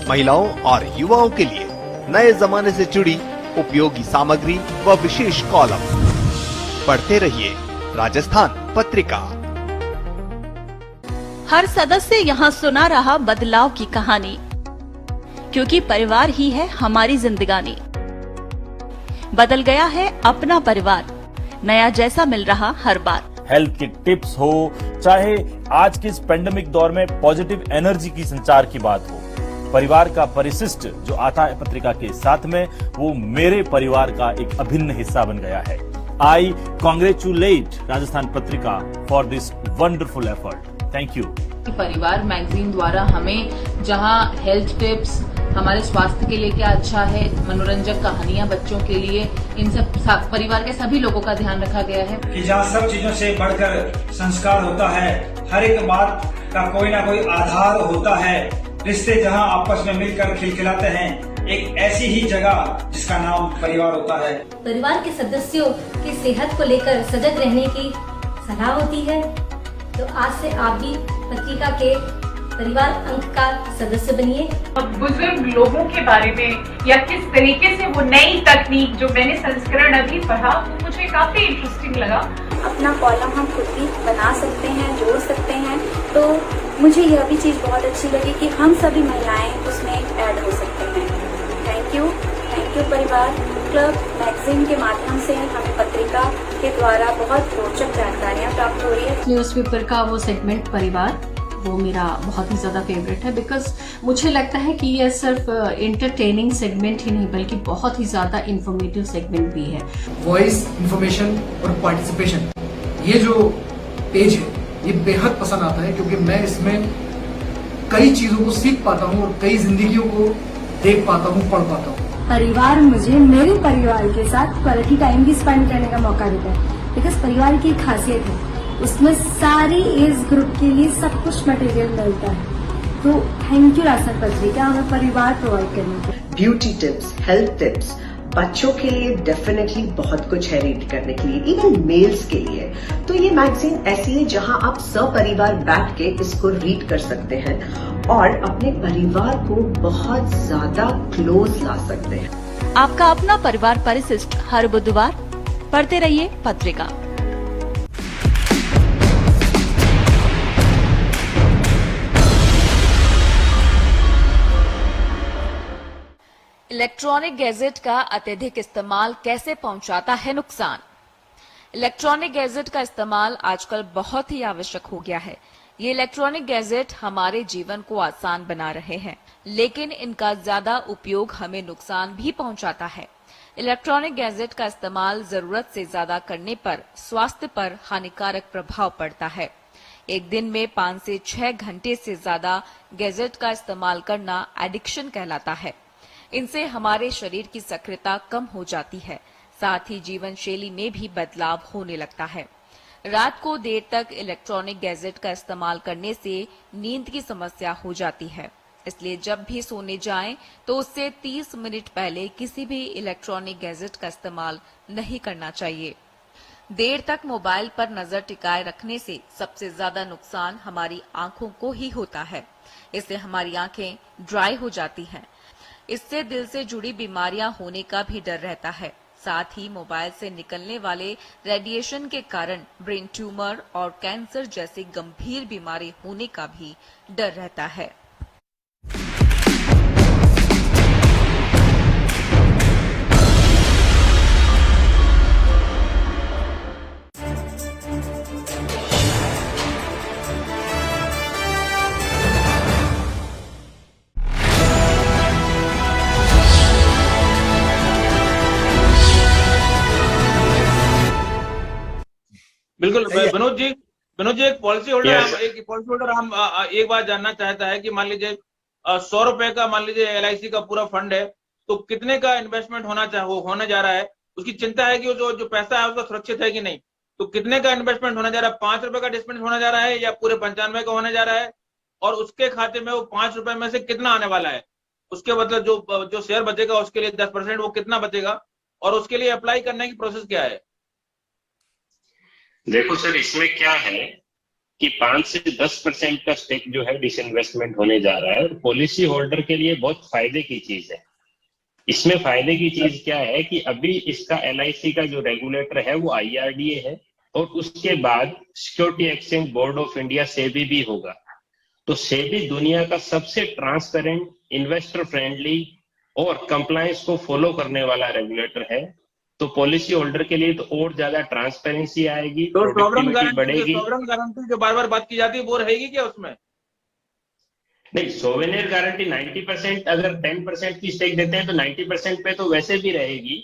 महिलाओं और युवाओं के लिए नए जमाने से जुड़ी उपयोगी सामग्री व विशेष कॉलम। पढ़ते रहिए राजस्थान पत्रिका। हर सदस्य यहाँ सुना रहा बदलाव की कहानी, क्योंकि परिवार ही है हमारी जिंदगानी। बदल गया है अपना परिवार, नया जैसा मिल रहा हर बार। हेल्थ के टिप्स हो, चाहे आज के इस पेंडेमिक दौर में पॉजिटिव एनर्जी की संचार की बात हो, परिवार का परिशिष्ट जो आता है पत्रिका के साथ में, वो मेरे परिवार का एक अभिन्न हिस्सा बन गया है। आई congratulate Rajasthan Patrika for this wonderful effort. Thank you. परिवार मैगजीन द्वारा हमें जहां हेल्थ टिप्स, हमारे स्वास्थ्य के लिए क्या अच्छा है, मनोरंजक कहानियां बच्चों के लिए, इन सब परिवार के सभी लोगों का ध्यान रखा गया है कि जहां सब चीजों से बढ़कर संस्कार होता है, हर एक बात का कोई ना कोई आधार होता है, रिश्ते जहां आपस में मिलकर खिलखिलाते हैं, एक ऐसी ही जगह जिसका नाम परिवार होता है। परिवार के सदस्यों की सेहत को लेकर सजग रहने की सलाह होती है, तो आज से आप भी पत्रिका के परिवार अंक का सदस्य बनिए। बुजुर्ग लोगों के बारे में या किस तरीके से वो नई तकनीक, जो मैंने संस्करण अभी पढ़ा, वो मुझे काफी इंटरेस्टिंग लगा। अपना कॉलम हम खुद भी बना सकते हैं, जोड़ सकते हैं, तो मुझे यह भी चीज बहुत अच्छी लगी कि हम सभी महिलाएं उसमें ऐड हो सकते हैं। थैंक यू परिवार क्लब मैगजीन के माध्यम से हमें पत्रिका के द्वारा बहुत रोचक जानकारियाँ प्राप्त हो रही है। न्यूज़पेपर का वो सेगमेंट परिवार, वो मेरा बहुत ही ज्यादा फेवरेट है, बिकॉज मुझे लगता है कि ये सिर्फ एंटरटेनिंग सेगमेंट ही नहीं बल्कि बहुत ही ज्यादा इंफॉर्मेटिव सेगमेंट भी है। वॉइस, इंफॉर्मेशन और पार्टिसिपेशन, ये जो पेज है ये बेहद पसंद आता है, क्योंकि मैं इसमें कई चीजों को सीख पाता हूँ और कई जिंदगियों को देख पाता हूँ, पढ़ पाता हूँ। परिवार मुझे मेरे परिवार के साथ क्वालिटी टाइम भी स्पेंड करने का मौका देता है, बिकॉज परिवार की खासियत है उसमें सारी एज ग्रुप के लिए सब कुछ मटेरियल मिलता है। तो थैंक यू राजस्थान पत्रिका हमें परिवार प्रोवाइड करने के। ब्यूटी टिप्स, हेल्थ टिप्स, बच्चों के लिए डेफिनेटली बहुत कुछ है रीड करने के लिए, इवन मेल्स के लिए। तो ये मैगजीन ऐसी है जहां आप सपरिवार बैठ के इसको रीड कर सकते हैं और अपने परिवार को बहुत ज्यादा क्लोज ला सकते हैं। आपका अपना परिवार परिशिष्ट हर बुधवार। पढ़ते रहिए पत्रिका। इलेक्ट्रॉनिक गैजेट का अत्यधिक इस्तेमाल कैसे पहुंचाता है नुकसान। इलेक्ट्रॉनिक गैजेट का इस्तेमाल आजकल बहुत ही आवश्यक हो गया है। ये इलेक्ट्रॉनिक गैजेट हमारे जीवन को आसान बना रहे हैं, लेकिन इनका ज्यादा उपयोग हमें नुकसान भी पहुंचाता है। इलेक्ट्रॉनिक गैजेट का इस्तेमाल जरूरत से ज्यादा करने पर स्वास्थ्य पर हानिकारक प्रभाव पड़ता है। एक दिन में 5 से 6 घंटे से ज्यादा गैजेट का इस्तेमाल करना एडिक्शन कहलाता है। इनसे हमारे शरीर की सक्रियता कम हो जाती है, साथ ही जीवन शैली में भी बदलाव होने लगता है। रात को देर तक इलेक्ट्रॉनिक गैजेट का इस्तेमाल करने से नींद की समस्या हो जाती है, इसलिए जब भी सोने जाएं तो उससे 30 मिनट पहले किसी भी इलेक्ट्रॉनिक गैजेट का इस्तेमाल नहीं करना चाहिए। देर तक मोबाइल पर नजर टिकाए रखने से सबसे ज्यादा नुकसान हमारी आंखों को ही होता है। इससे हमारी आंखें ड्राई हो जाती हैं। इससे दिल से जुड़ी बीमारियां होने का भी डर रहता है। साथ ही मोबाइल से निकलने वाले रेडिएशन के कारण ब्रेन ट्यूमर और कैंसर जैसी गंभीर बीमारी होने का भी डर रहता है। बिल्कुल विनोद जी एक पॉलिसी होल्डर हम एक बात जानना चाहता है कि मान लीजिए 100 रुपए का मान लीजिए LIC का पूरा फंड है, तो कितने का इन्वेस्टमेंट होने जा रहा है, उसकी चिंता है कि जो पैसा है उसका सुरक्षित है कि नहीं। तो कितने का इन्वेस्टमेंट होने जा रहा है, 5 रुपए का इन्वेस्टमेंट होने जा रहा है या पूरे 95 का होने जा रहा है, और उसके खाते में वो 5 रुपए में से कितना आने वाला है, उसके मतलब जो शेयर बचेगा उसके लिए 10% वो कितना बचेगा, और उसके लिए अप्लाई करने की प्रोसेस क्या है। देखो सर, इसमें क्या है कि 5 से 10% का स्टेक जो है डिसइन्वेस्टमेंट होने जा रहा है। पॉलिसी होल्डर के लिए बहुत फायदे की चीज है। इसमें फायदे की चीज क्या है कि अभी इसका LIC का जो रेगुलेटर है वो IRDA है, और उसके बाद security exchange board of India SEBI भी होगा। तो सेबी दुनिया का सबसे ट्रांसपेरेंट, इन्वेस्टर फ्रेंडली और कंप्लायंस को फॉलो करने वाला रेगुलेटर है। तो पॉलिसी होल्डर के लिए तो और ज्यादा ट्रांसपेरेंसी आएगी, तो प्रोडक्टिविटी बढ़ेगी। सॉवरेन गारंटी जो बार-बार बात की जाती है वो रहेगी क्या उसमें? नहीं, सोवेनियर गारंटी 90%, अगर 10% की स्टेक देते हैं तो 90% पे तो वैसे भी रहेगी,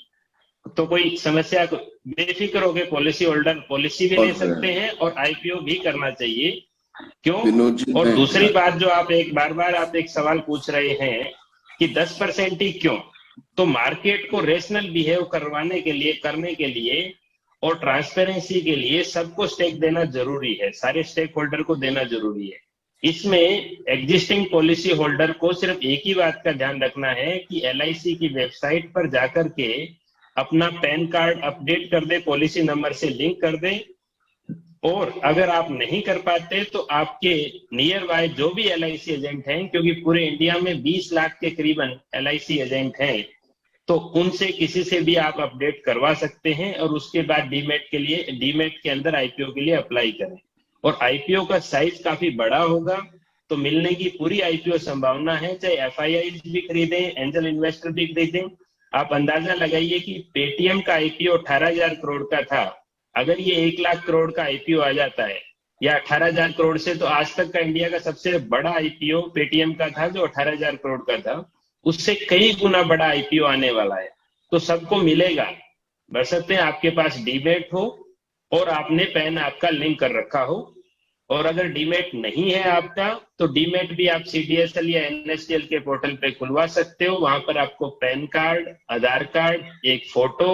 तो कोई समस्या, बेफिक्र होकर पॉलिसी होल्डर पॉलिसी भी ले सकते हैं और IPO भी करना चाहिए। क्यों? और दूसरी बात जो आप बार-बार एक सवाल पूछ रहे हैं कि 10% ही क्यों, तो मार्केट को रेशनल बिहेव करने के लिए और ट्रांसपेरेंसी के लिए सबको स्टेक देना जरूरी है, सारे स्टेक होल्डर को देना जरूरी है। इसमें एग्जिस्टिंग पॉलिसी होल्डर को सिर्फ एक ही बात का ध्यान रखना है कि LIC की वेबसाइट पर जाकर के अपना पैन कार्ड अपडेट कर दे, पॉलिसी नंबर से लिंक कर दे, और अगर आप नहीं कर पाते तो आपके नियर बाय जो भी LIC एजेंट हैं, क्योंकि पूरे इंडिया में 20 लाख के करीबन LIC एजेंट हैं, तो उनसे किसी से भी आप अपडेट करवा सकते हैं, और उसके बाद डीमेट के अंदर IPO के लिए अप्लाई करें। और IPO का साइज काफी बड़ा होगा, तो मिलने की पूरी IPO संभावना है, चाहे FIIs भी खरीदें, एंजल इन्वेस्टर भी खरीदें। आप अंदाजा लगाइए कि पेटीएम का IPO 18,000 करोड़ का था, अगर ये 1 लाख करोड़ का IPO आ जाता है, या 18,000 करोड़ से, तो आज तक का इंडिया का सबसे बड़ा IPO पेटीएम का था जो 18,000 करोड़ का था, उससे कई गुना बड़ा IPO आने वाला है। तो सबको मिलेगा, बशर्ते आपके पास डीमेट हो और आपने पैन आपका लिंक कर रखा हो। और अगर डीमेट नहीं है आपका, तो डीमेट भी आप CDSL या NSDL के पोर्टल पे खुलवा सकते हो। वहां पर आपको पैन कार्ड, आधार कार्ड, एक फोटो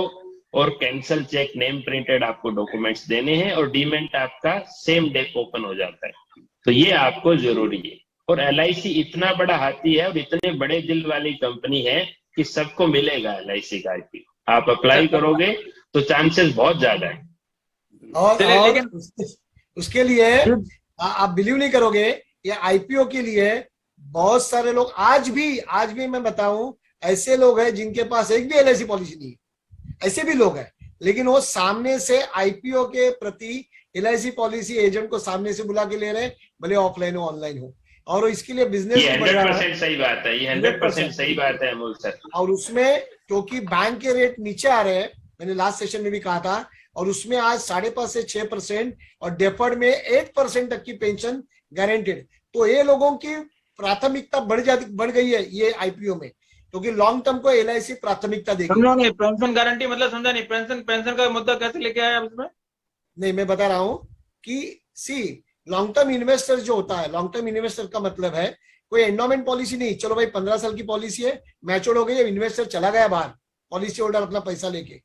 और कैंसल चेक नेम प्रिंटेड आपको डॉक्यूमेंट्स देने हैं, और डीमेट आपका सेम डे ओपन हो जाता है। तो ये आपको जरूरी है। और LIC इतना बड़ा हाथी है और इतने बड़े दिल वाली कंपनी है कि सबको मिलेगा LIC का IPO। आप अप्लाई करोगे तो चांसेस बहुत ज्यादा है। और उसके लिए आप बिलीव नहीं करोगे, ये IPO के लिए बहुत सारे लोग आज भी मैं बताऊं, ऐसे लोग हैं जिनके पास एक भी LIC पॉलिसी नहीं है, ऐसे भी लोग हैं, लेकिन वो सामने से IPO के प्रति LIC पॉलिसी एजेंट को सामने से बुला के ले रहे हैं, भले ऑफलाइन हो ऑनलाइन हो, और इसके लिए बिजनेस 100% सही बात है, ये 100% सही बात है अमोल सर। और उसमें क्योंकि बैंक के रेट नीचे आ रहे हैं, मैंने लास्ट सेशन में भी कहा था, और उसमें आज 5.5 से 6% और डेफर्ड में 8% तक की पेंशन गारंटेड, तो ये लोगों की प्राथमिकता बढ़ गई है ये IPO में, क्योंकि लॉन्ग टर्म को LIC प्राथमिकता देगी। समझो नहीं, पेंशन गारंटी मतलब समझा नहीं, पेंशन का मुद्दा कैसे लेके आया इसमें? नहीं, मैं बता रहा हूं कि लॉन्ग टर्म इन्वेस्टर जो होता है, लॉन्ग टर्म इन्वेस्टर का मतलब है कोई एंडोमेंट पॉलिसी नहीं, चलो भाई 15 साल की पॉलिसी है, मैच्योर हो गई, इन्वेस्टर चला गया बाहर, पॉलिसी होल्डर अपना पैसा लेके।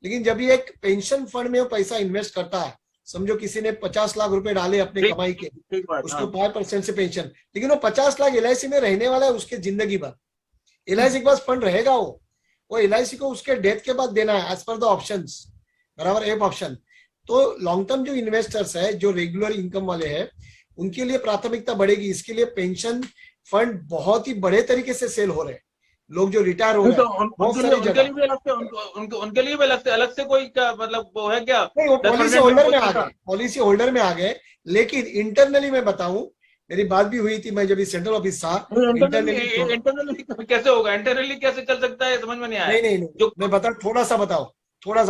लेकिन जब ये एक पेंशन फंड में वो पैसा इन्वेस्ट करता है, समझो किसी ने 50 लाख रुपए डाले अपने कमाई के, उसको 5% से पेंशन, लेकिन वो 50 लाख LIC में रहने वाला है उसके जिंदगी भर। LIC के पास फंड रहेगा, वो LIC को उसके डेथ के बाद देना है एज पर द ऑप्शंस, बराबर, एफ ऑप्शन। तो लॉन्ग टर्म जो इन्वेस्टर्स है, जो रेगुलर इनकम वाले हैं, उनके लिए प्राथमिकता बढ़ेगी। इसके लिए पेंशन फंड बहुत ही बड़े तरीके से सेल हो रहे हैं। लोग जो रिटायर हो गए, उनके लिए भी अलग से कोई क्या मतलब वो है क्या? नहीं, वो पॉलिसी होल्डर में आ गए, पॉलिसी होल्डर में आ गए। लेकिन इंटरनली मैं बताऊं, मेरी बात भी हुई थी, मैं जब सेंट्रल ऑफिस था। इंटरनली कैसे होगा? इंटरनली कैसे चल सकता है, समझ में नहीं आया। नहीं, मैं बता, थोड़ा सा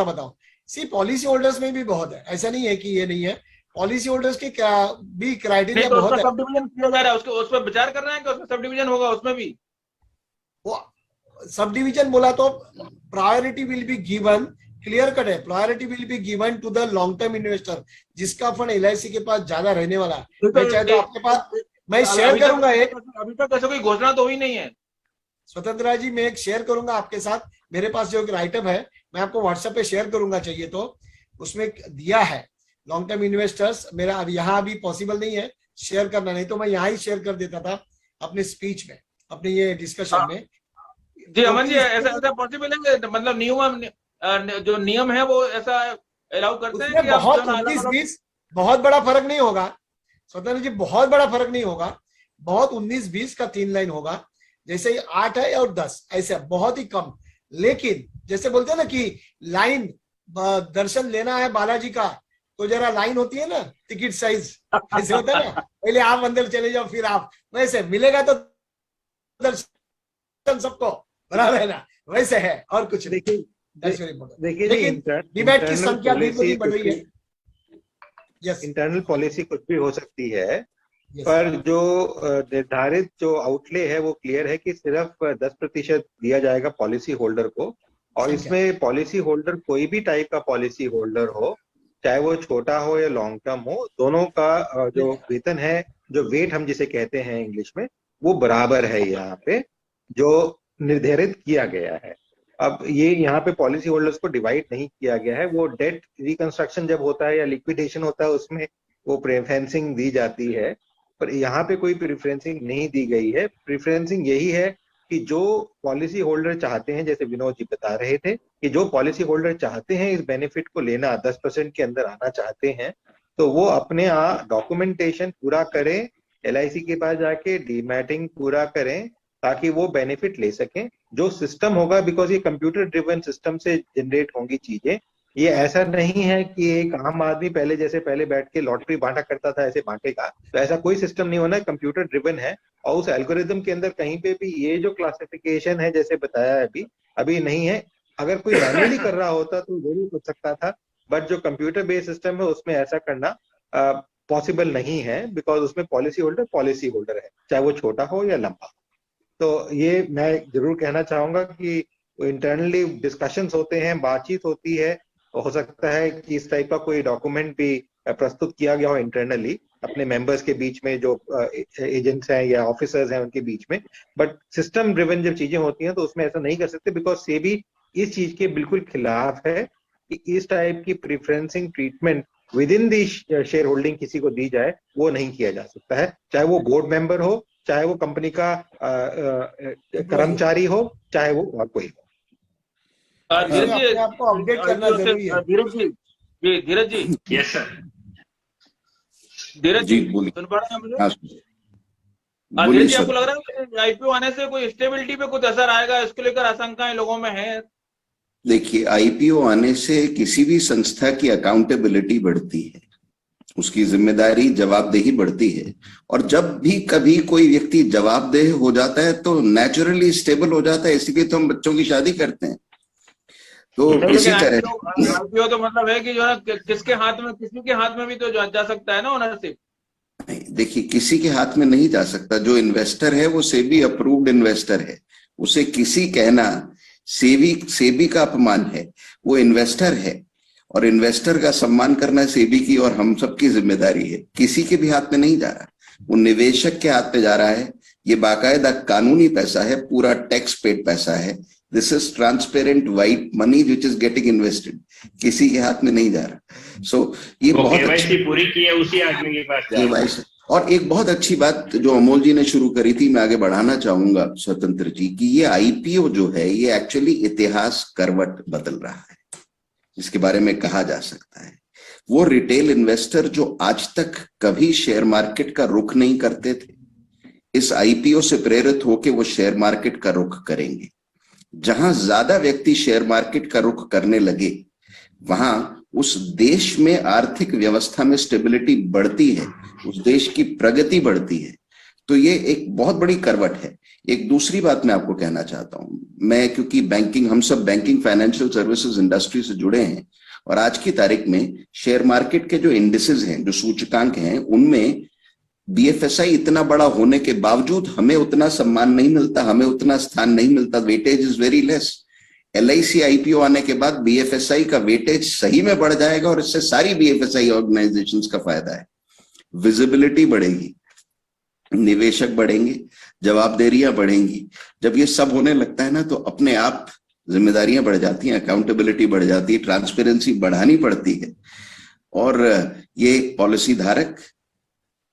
बताओ। सी, पॉलिसी होल्डर्स में भी बहुत है, ऐसा नहीं है कि ये नहीं है। पॉलिसी होल्डर्स के क्या भी क्राइटेरिया बहुत है। सब डिवीजन किया जा रहा है, उस पर विचार कर रहे हैं कि उसमें सब डिवीजन होगा, उसमें भी वो सब डिवीजन बोला तो priority will be given, clear cut है, priority will be given to the long term investor, जिसका फंड LIC के पास ज्यादा रहने वाला है। मैं चाहे तो आपके पास मैं शेयर करूंगा एक, अभी तक ऐसा कोई घोषणा तो हुई नहीं है। स्वतंत्र जी, मैं एक शेयर करूंगा आपके साथ, मेरे पास जो एक राइटअप है मैं आपको व्हाट्सएप पे शेयर करूंगा, चाहिए तो। उसमें दिया है लॉन्ग टर्म इन्वेस्टर्स, मेरा अब यहाँ अभी पॉसिबल नहीं है शेयर करना, नहीं तो मैं यहाँ ही शेयर कर देता था अपने स्पीच में, अपने ये डिस्कशन में। जी अमन जी, ऐसा पॉसिबल है? मतलब जो नियम है वो ऐसा अलाउ करते हैं कि बहुत 19-20 बहुत बड़ा फर्क नहीं होगा स्वतंत्र जी, बहुत बड़ा फर्क नहीं होगा। बहुत 19-20 का 3 लाइन होगा, जैसे 8 है और 10, ऐसे बहुत ही कम। लेकिन जैसे बोलते हैं ना कि लाइन दर्शन लेना है बालाजी का, तो जरा लाइन होती है ना टिकट साइज, ऐसे होता है ना, पहले आप अंदर चले जाओ फिर आप, वैसे मिलेगा तो दर्शन सबको, बराबर है ना, वैसे है और कुछ नहीं। देखिए, लेकिन डिबेट की संख्या बिल्कुल बढ़ रही है। इंटरनल पॉलिसी कुछ भी हो सकती है, पर जो निर्धारित जो आउटले है वो क्लियर है कि सिर्फ 10% दिया जाएगा पॉलिसी होल्डर को। और इसमें पॉलिसी होल्डर कोई भी टाइप का पॉलिसी होल्डर हो, चाहे वो छोटा हो या लॉन्ग टर्म हो, दोनों का जो वेतन है, जो वेट हम जिसे कहते हैं इंग्लिश में, वो बराबर है यहाँ पे, जो निर्धारित किया गया है। अब ये यहाँ पे पॉलिसी होल्डर्स को डिवाइड नहीं किया गया है। वो डेट रिकंस्ट्रक्शन जब होता है या लिक्विडेशन होता है, उसमें वो प्रेफरेंसिंग दी जाती है, पर यहाँ पे कोई प्रेफरेंसिंग नहीं दी गई है। प्रेफरेंसिंग यही है कि जो पॉलिसी होल्डर चाहते हैं, जैसे विनोद जी बता रहे थे, कि जो पॉलिसी होल्डर चाहते हैं इस बेनिफिट को लेना, 10% के अंदर आना चाहते हैं, तो वो अपने डॉक्यूमेंटेशन पूरा करें, LIC के पास जाके डीमैटिंग पूरा करें, ताकि वो बेनिफिट ले सकें। जो सिस्टम होगा, बिकॉज ये कंप्यूटर ड्रिवन सिस्टम से जनरेट होंगी चीजें, ये ऐसा नहीं है कि एक आम आदमी पहले बैठ के लॉटरी बांटा करता था ऐसे बांटेगा, तो ऐसा कोई सिस्टम नहीं होना है, कंप्यूटर ड्रिवन है। और उस एल्गोरिदम के अंदर कहीं पे भी ये जो क्लासिफिकेशन है जैसे बताया है अभी नहीं है। अगर कोई मैन्युअली कर रहा होता तो जरूर हो सकता था, बट जो कंप्यूटर बेस्ड सिस्टम है उसमें ऐसा करना पॉसिबल नहीं है, बिकॉज उसमें पॉलिसी होल्डर है, चाहे वो छोटा हो या लंबा। तो ये मैं जरूर कहना चाहूंगा कि इंटरनली डिस्कशंस होते हैं, बातचीत होती है, हो सकता है कि इस टाइप का कोई डॉक्यूमेंट भी प्रस्तुत किया गया हो इंटरनली अपने मेंबर्स के बीच में, जो एजेंट्स हैं या ऑफिसर्स हैं उनके बीच में, बट सिस्टम ड्रिवन जब चीजें होती हैं तो उसमें ऐसा नहीं कर सकते, बिकॉज सेबी इस चीज के बिल्कुल खिलाफ है कि इस टाइप की preferencing treatment within the shareholding किसी को दी जाए, वो नहीं किया जा सकता है, चाहे वो बोर्ड मेंबर हो, चाहे वो कंपनी का कर्मचारी हो, चाहे वो और कोई हो। धीरज जी, आपको अपडेट करना जरूरी है। धीरज जी, यस सर। धीरज जी सुन पा रहे हैं मुझे? धीरज जी, आपको लग रहा है IPO आने से कोई स्टेबिलिटी पे कुछ असर आएगा? इसको लेकर आशंकाएं लोगों में है? देखिए, IPO आने से किसी भी संस्था की अकाउंटेबिलिटी बढ़ती है, उसकी जिम्मेदारी जवाबदेही बढ़ती है, और जब भी कभी कोई व्यक्ति जवाबदेह हो जाता है तो नेचुरली स्टेबल हो जाता है। इसीलिए तो हम बच्चों की शादी करते हैं। तो इसी तरह IPO तो मतलब है कि जो है किसके हाथ में, किसी के हाथ में भी तो जा सकता है ना ओनरशिप। नहीं, देखिए, किसी के हाथ में नहीं जा सकता। जो इन्वेस्टर है वो सेबी अप्रूव्ड इन्वेस्टर है, उसे किसी कहना सेबी का अपमान है। वो इन्वेस्टर है और इन्वेस्टर का सम्मान करना सेबी की और हम सबकी जिम्मेदारी है। किसी के भी हाथ में नहीं जा रहा, वो निवेशक के हाथ में जा रहा है। ये बाकायदा कानूनी पैसा है, पूरा टैक्स पेड पैसा है। This is transparent white money which is getting invested, किसी के हाथ में नहीं जा रहा। सो ये बहुत KYC पूरी की है उसी आदमी के पास जा रहा है। और एक बहुत अच्छी बात जो अमोल जी ने शुरू करी थी, मैं आगे बढ़ाना चाहूंगा स्वतंत्र जी, कि ये IPO जो है ये एक्चुअली इतिहास करवट बदल रहा है, जिसके बारे में कहा जा सकता है। वो रिटेल इन्वेस्टर जो आज तक कभी शेयर मार्केट का रुख नहीं करते थे, इस IPO से प्रेरित होकर वो शेयर मार्केट का रुख करेंगे। जहां ज्यादा व्यक्ति शेयर मार्केट का रुख करने लगे, वहां उस देश में आर्थिक व्यवस्था में स्टेबिलिटी बढ़ती है, उस देश की प्रगति बढ़ती है। तो ये एक बहुत बड़ी करवट है। एक दूसरी बात मैं आपको कहना चाहता हूं, मैं क्योंकि बैंकिंग, हम सब बैंकिंग फाइनेंशियल सर्विसेज इंडस्ट्री से जुड़े हैं, और आज की तारीख में शेयर मार्केट के जो इंडिसेस हैं, जो सूचकांक हैं, उनमें BFSI इतना बड़ा होने के बावजूद हमें उतना सम्मान नहीं मिलता, हमें उतना स्थान नहीं मिलता, weightage is very less. LIC IPO आने के बाद BFSI का वेटेज सही में बढ़ जाएगा और इससे सारी BFSI ऑर्गेनाइजेशंस का फायदा है। विजिबिलिटी बढ़ेगी, निवेशक बढ़ेंगे, जवाबदेहियां बढ़ेंगी। जब ये सब होने लगता है ना, तो अपने आप जिम्मेदारियां बढ़ जाती हैं, अकाउंटेबिलिटी बढ़ जाती है, ट्रांसपेरेंसी बढ़ानी पड़ती है। और ये पॉलिसी धारक,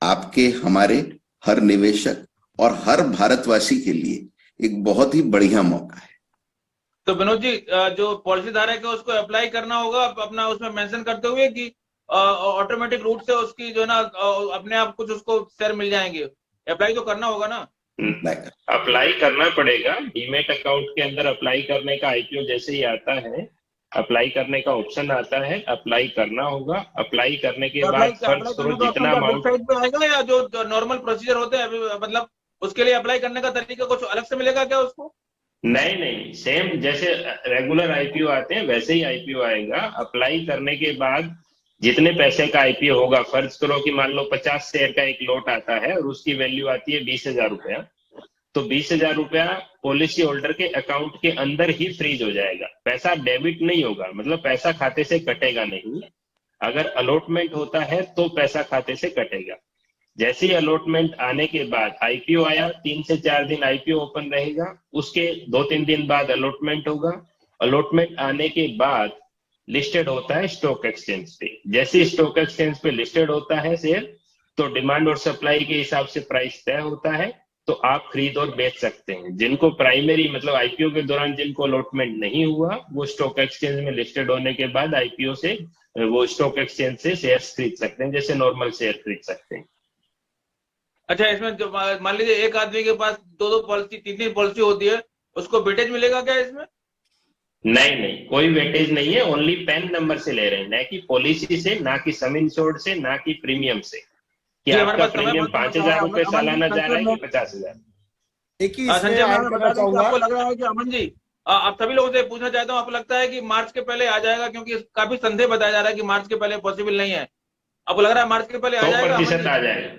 आपके, हमारे, हर निवेशक और हर भारतवासी के लिए एक बहुत ही बढ़िया मौका है। तो विनोद जी, जो पॉलिसी धारक है उसको अप्लाई करना होगा अपना, उसमें मेंशन करते हुए कि ऑटोमेटिक रूट से उसकी जो ना अपने आप कुछ उसको शेयर मिल जाएंगे। अप्लाई तो करना होगा ना? अप्लाई करना पड़ेगा। डीमेट अकाउंट के अंदर अप्लाई करने का IPO जैसे ही आता है, अप्लाई करने का ऑप्शन आता है, अप्लाई करना होगा। अप्लाई करने के बाद फर्ज करो जितना अमाउंट वेबसाइट पे आएगा, या जो नॉर्मल प्रोसीजर होते हैं, मतलब उसके लिए अप्लाई करने का तरीका कुछ अलग से मिलेगा क्या उसको? नहीं, सेम जैसे रेगुलर IPO आते हैं वैसे ही IPO आएगा। अप्लाई करने के बाद जितने पैसे का IPO होगा, फर्ज करो कि मान लो 50 शेयर का एक लॉट आता है और उसकी वैल्यू आती है 20,000 रुपया, तो 20,000 रुपया पॉलिसी होल्डर के अकाउंट के अंदर ही फ्रीज हो जाएगा। पैसा डेबिट नहीं होगा, मतलब पैसा खाते से कटेगा नहीं। अगर अलॉटमेंट होता है तो पैसा खाते से कटेगा। जैसे ही अलॉटमेंट आने के बाद IPO आया, 3 से 4 दिन IPO ओपन रहेगा, उसके 2-3 दिन बाद अलॉटमेंट होगा। अलॉटमेंट आने के बाद लिस्टेड होता है स्टॉक एक्सचेंज पे। जैसे ही स्टॉक एक्सचेंज पे लिस्टेड होता है शेयर, तो डिमांड और सप्लाई के हिसाब से प्राइस तय होता है, तो आप खरीद और बेच सकते हैं। जिनको प्राइमरी मतलब IPO के दौरान जिनको अलॉटमेंट नहीं हुआ, वो स्टॉक एक्सचेंज में लिस्टेड होने के बाद IPO से वो स्टॉक एक्सचेंज से शेयर्स खरीद सकते हैं, जैसे नॉर्मल शेयर खरीद सकते हैं। अच्छा, इसमें जो मान लीजिए एक आदमी के पास 2-2 पॉलिसी, 3-3 पॉलिसी होती है, उसको वेटेज मिलेगा क्या इसमें? नहीं, कोई वेटेज नहीं है। ओनली पैन नंबर से ले रहे हैं, न कि पॉलिसी से, ना कि सम इंश्योर्ड से, ना कि प्रीमियम से। कि आपका प्रीमियम 5,000 रुपए सालाना जा रहा है कि 50,000? आपको लग रहा है कि अमन जी, आप सभी लोगों से पूछना चाहता हूँ, आपको लगता है कि मार्च के पहले आ जाएगा? क्योंकि काफी संदेह बताया जा रहा है कि मार्च के पहले पॉसिबल नहीं है। आपको लग रहा है मार्च के पहले आ जाएगा? 100% आ जाएगा,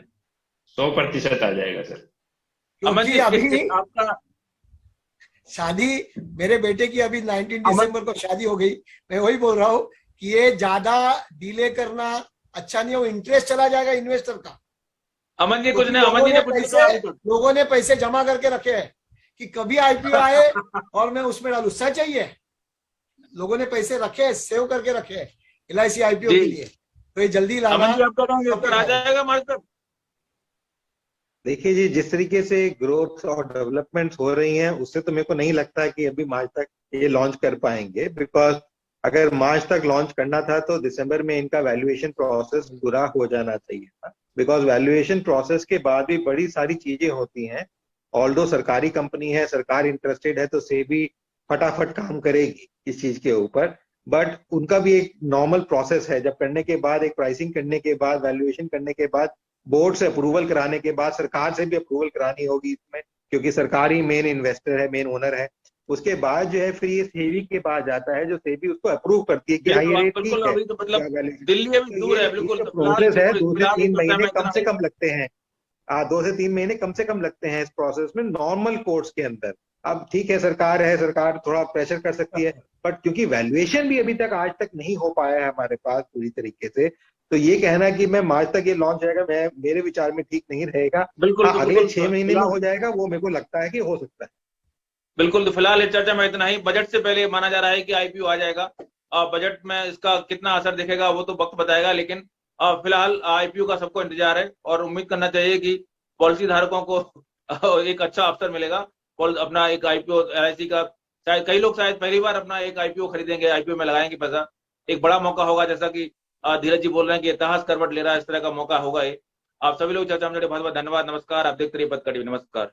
100% आ जाएगा सर। अमन जी, अभी आपका शादी, मेरे बेटे की अभी 19 दिसंबर को शादी हो गई। मैं वही बोल रहा हूँ कि ये ज्यादा डिले करना अच्छा नहीं हो, इंटरेस्ट चला जाएगा इन्वेस्टर का। अमन जी कुछ नहीं, अमन जी ने लोगों ने पैसे जमा करके रखे हैं कि कभी IPO आए और मैं उसमें डालू। सच है ये, लोगों ने पैसे रखे हैं, सेव करके रखे हैं LIC IPO के लिए, तो ये जल्दी लाना आ जाएगा मार्च तक। देखिए जी, जिस तरीके से ग्रोथ और डेवलपमेंट हो रही हैं, उससे तो मेरे को नहीं लगता कि अभी मार्च तक ये लॉन्च कर पाएंगे। बिकॉज अगर मार्च तक लॉन्च करना था तो दिसंबर में इनका वैल्यूएशन प्रोसेस पूरा हो जाना चाहिए था। बिकॉज वैल्यूएशन प्रोसेस के बाद भी बड़ी सारी चीजें होती हैं। ऑल्दो सरकारी कंपनी है, सरकार इंटरेस्टेड है, तो सेबी फटाफट काम करेगी इस चीज के ऊपर, बट उनका भी एक नॉर्मल प्रोसेस है। जब करने के बाद, एक प्राइसिंग करने के बाद, वैल्यूएशन करने के बाद, बोर्ड से अप्रूवल कराने के बाद, सरकार से भी अप्रूवल करानी होगी इसमें, क्योंकि सरकार ही मेन इन्वेस्टर है, मेन ओनर है। उसके बाद जो है फिर ये सेबी के पास जाता है, जो सेबी उसको अप्रूव करती है कि हाँ ये रेट ठीक है। तो मतलब दिल्ली अभी दूर है, बिल्कुल प्रोसेस है। 2 से 3 महीने कम से कम लगते हैं। 2 से 3 महीने कम से कम लगते हैं इस प्रोसेस में, नॉर्मल कोर्स के अंदर। अब ठीक है, सरकार है, सरकार थोड़ा प्रेशर कर सकती है, बट क्योंकि वैल्यूएशन भी अभी तक आज तक नहीं हो पाया है हमारे पास पूरी तरीके से, तो ये कहना कि मैं मार्च तक ये लॉन्च होगा, मेरे विचार में ठीक नहीं रहेगा। बिल्कुल, अगले 6 महीने में हो जाएगा, वो मेरे को लगता है कि हो सकता है। बिल्कुल, तो फिलहाल इस चर्चा में इतना ही। बजट से पहले माना जा रहा है कि आईपीओ आ जाएगा। बजट में इसका कितना असर दिखेगा वो तो वक्त बताएगा, लेकिन फिलहाल आईपीओ का सबको इंतजार है और उम्मीद करना चाहिए कि पॉलिसी धारकों को एक अच्छा अवसर मिलेगा अपना एक आईपीओ एलआईसी का। शायद कई लोग शायद पहली बार अपना एक आईपीओ खरीदेंगे, आईपीओ में लगाएंगे पैसा। एक बड़ा मौका होगा, जैसा कि धीरज जी बोल रहे हैं कि इतिहास करवट ले रहा है, इस तरह का मौका होगा ये। आप सभी लोग चर्चा में जुड़े बहुत बहुत धन्यवाद। नमस्कार, आप देखते रहिए पथ कड़ी। नमस्कार।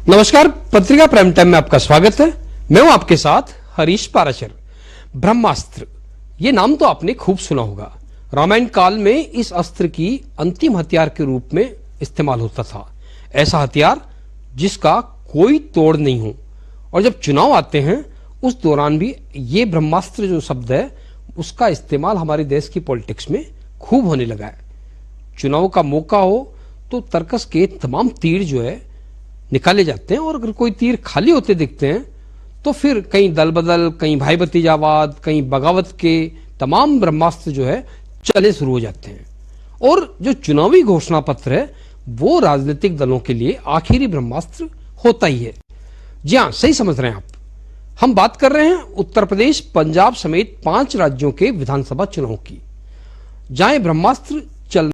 नमस्कार, पत्रिका प्राइम टाइम में आपका स्वागत है। मैं हूं आपके साथ हरीश पाराशर। ब्रह्मास्त्र, ये नाम तो आपने खूब सुना होगा। रामायण काल में इस अस्त्र की अंतिम हथियार के रूप में इस्तेमाल होता था। ऐसा हथियार जिसका कोई तोड़ नहीं हो। और जब चुनाव आते हैं उस दौरान भी ये ब्रह्मास्त्र जो शब्द है उसका इस्तेमाल हमारे देश की पॉलिटिक्स में खूब होने लगा है। चुनाव का मौका हो तो तर्कस के तमाम तीर जो है निकाले जाते हैं, और अगर कोई तीर खाली होते दिखते हैं तो फिर कहीं दल बदल, कहीं भाई भतीजावाद, कहीं बगावत के तमाम ब्रह्मास्त्र जो है चले शुरू हो जाते हैं। और जो चुनावी घोषणा पत्र है वो राजनीतिक दलों के लिए आखिरी ब्रह्मास्त्र होता ही है। जी हाँ, सही समझ रहे हैं आप। हम बात कर रहे हैं उत्तर प्रदेश, पंजाब समेत 5 राज्यों के विधानसभा चुनाव की, जहां ब्रह्मास्त्र